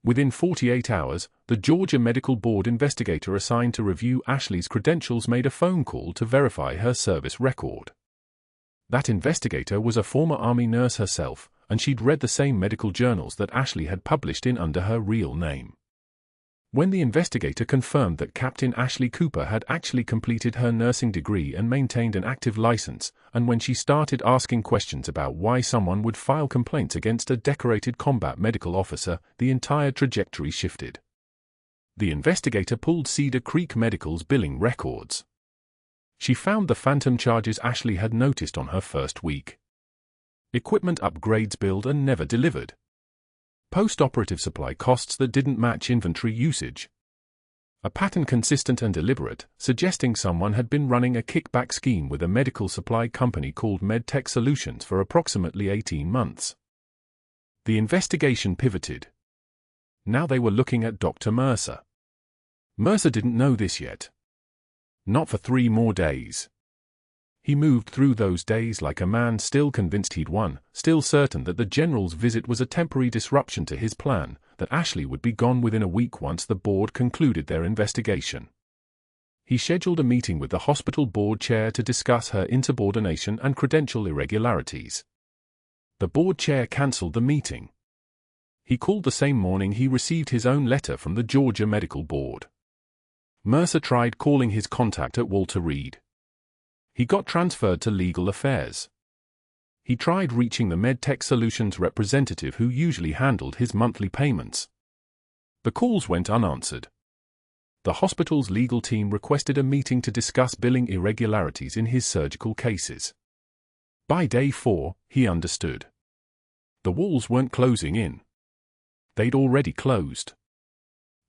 Within 48 hours, the Georgia Medical Board investigator assigned to review Ashley's credentials made a phone call to verify her service record. That investigator was a former Army nurse herself, and she'd read the same medical journals that Ashley had published in under her real name. When the investigator confirmed that Captain Ashley Cooper had actually completed her nursing degree and maintained an active license, and when she started asking questions about why someone would file complaints against a decorated combat medical officer, the entire trajectory shifted. The investigator pulled Cedar Creek Medical's billing records. She found the phantom charges Ashley had noticed on her first week. Equipment upgrades billed and never delivered. Post-operative supply costs that didn't match inventory usage. A pattern consistent and deliberate, suggesting someone had been running a kickback scheme with a medical supply company called MedTech Solutions for approximately 18 months. The investigation pivoted. Now they were looking at Dr. Mercer. Mercer didn't know this yet. Not for 3 more days. He moved through those days like a man still convinced he'd won, still certain that the general's visit was a temporary disruption to his plan, that Ashley would be gone within a week once the board concluded their investigation. He scheduled a meeting with the hospital board chair to discuss her insubordination and credential irregularities. The board chair cancelled the meeting. He called the same morning he received his own letter from the Georgia Medical Board. Mercer tried calling his contact at Walter Reed. He got transferred to legal affairs. He tried reaching the MedTech Solutions representative who usually handled his monthly payments. The calls went unanswered. The hospital's legal team requested a meeting to discuss billing irregularities in his surgical cases. By day 4, he understood. The walls weren't closing in. They'd already closed.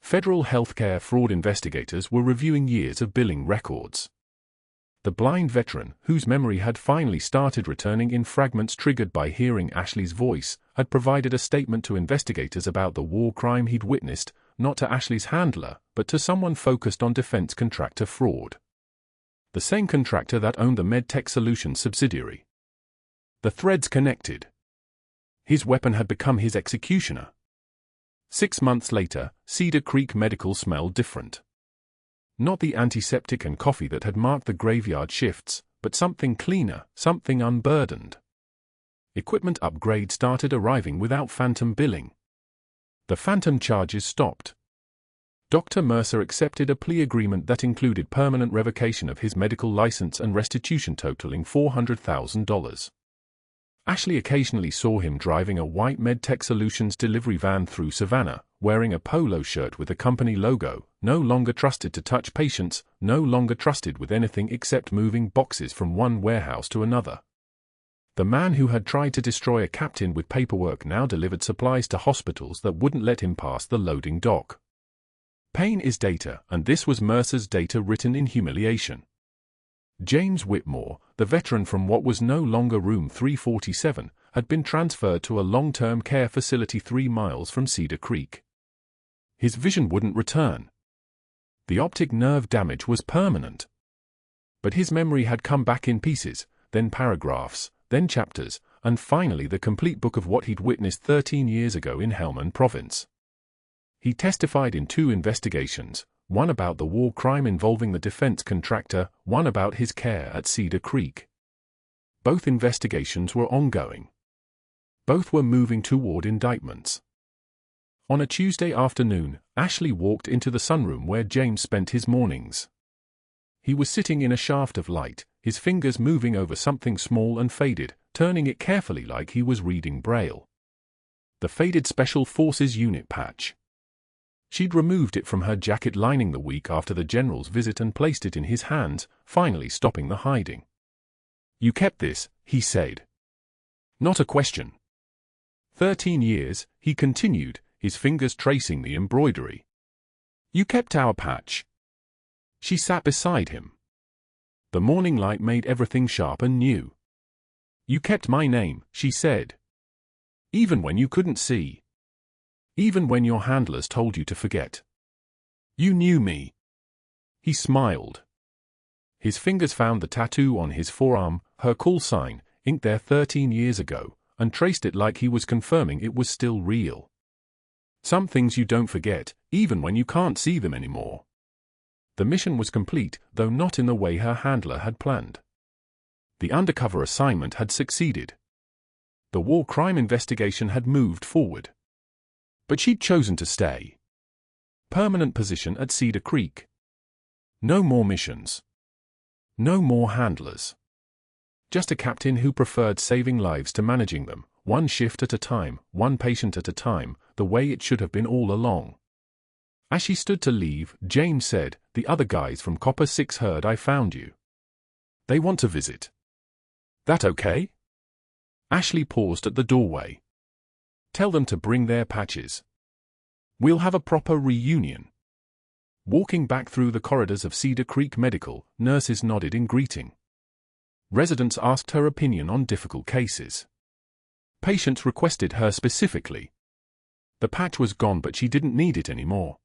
Federal healthcare fraud investigators were reviewing years of billing records. The blind veteran, whose memory had finally started returning in fragments triggered by hearing Ashley's voice, had provided a statement to investigators about the war crime he'd witnessed, not to Ashley's handler, but to someone focused on defense contractor fraud. The same contractor that owned the MedTech Solutions subsidiary. The threads connected. His weapon had become his executioner. 6 months later, Cedar Creek Medical smelled different. Not the antiseptic and coffee that had marked the graveyard shifts, but something cleaner, something unburdened. Equipment upgrades started arriving without phantom billing. The phantom charges stopped. Dr. Mercer accepted a plea agreement that included permanent revocation of his medical license and restitution totaling $400,000. Ashley occasionally saw him driving a white MedTech Solutions delivery van through Savannah, wearing a polo shirt with a company logo, no longer trusted to touch patients, no longer trusted with anything except moving boxes from one warehouse to another. The man who had tried to destroy a captain with paperwork now delivered supplies to hospitals that wouldn't let him pass the loading dock. Pain is data, and this was Mercer's data written in humiliation. James Whitmore, the veteran from what was no longer Room 347, had been transferred to a long-term care facility 3 miles from Cedar Creek. His vision wouldn't return. The optic nerve damage was permanent. But his memory had come back in pieces, then paragraphs, then chapters, and finally the complete book of what he'd witnessed 13 years ago in Helmand Province. He testified in 2 investigations, one about the war crime involving the defense contractor, one about his care at Cedar Creek. Both investigations were ongoing. Both were moving toward indictments. On a Tuesday afternoon, Ashley walked into the sunroom where James spent his mornings. He was sitting in a shaft of light, his fingers moving over something small and faded, turning it carefully like he was reading Braille. The faded Special Forces unit patch. She'd removed it from her jacket lining the week after the general's visit and placed it in his hands, finally stopping the hiding. "You kept this," he said. Not a question. 13 years, he continued, his fingers tracing the embroidery. "You kept our patch." She sat beside him. The morning light made everything sharp and new. "You kept my name," she said. "Even when you couldn't see. Even when your handlers told you to forget. You knew me." He smiled. His fingers found the tattoo on his forearm, her call sign, inked there 13 years ago, and traced it like he was confirming it was still real. Some things you don't forget, even when you can't see them anymore. The mission was complete, though not in the way her handler had planned. The undercover assignment had succeeded. The war crime investigation had moved forward. But she'd chosen to stay. Permanent position at Cedar Creek. No more missions. No more handlers. Just a captain who preferred saving lives to managing them, one shift at a time, one patient at a time, the way it should have been all along. As she stood to leave, James said, "The other guys from Copper 6 heard I found you. They want to visit. That okay?" Ashley paused at the doorway. "Tell them to bring their patches. We'll have a proper reunion." Walking back through the corridors of Cedar Creek Medical, nurses nodded in greeting. Residents asked her opinion on difficult cases. Patients requested her specifically. The patch was gone, but she didn't need it anymore.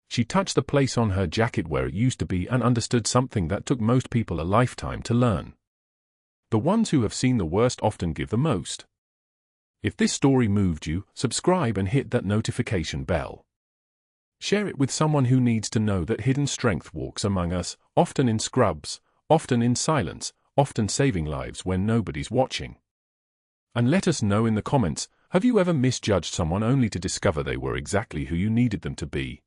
She touched the place on her jacket where it used to be and understood something that took most people a lifetime to learn. The ones who have seen the worst often give the most. If this story moved you, subscribe and hit that notification bell. Share it with someone who needs to know that hidden strength walks among us, often in scrubs, often in silence, often saving lives when nobody's watching. And let us know in the comments, have you ever misjudged someone only to discover they were exactly who you needed them to be?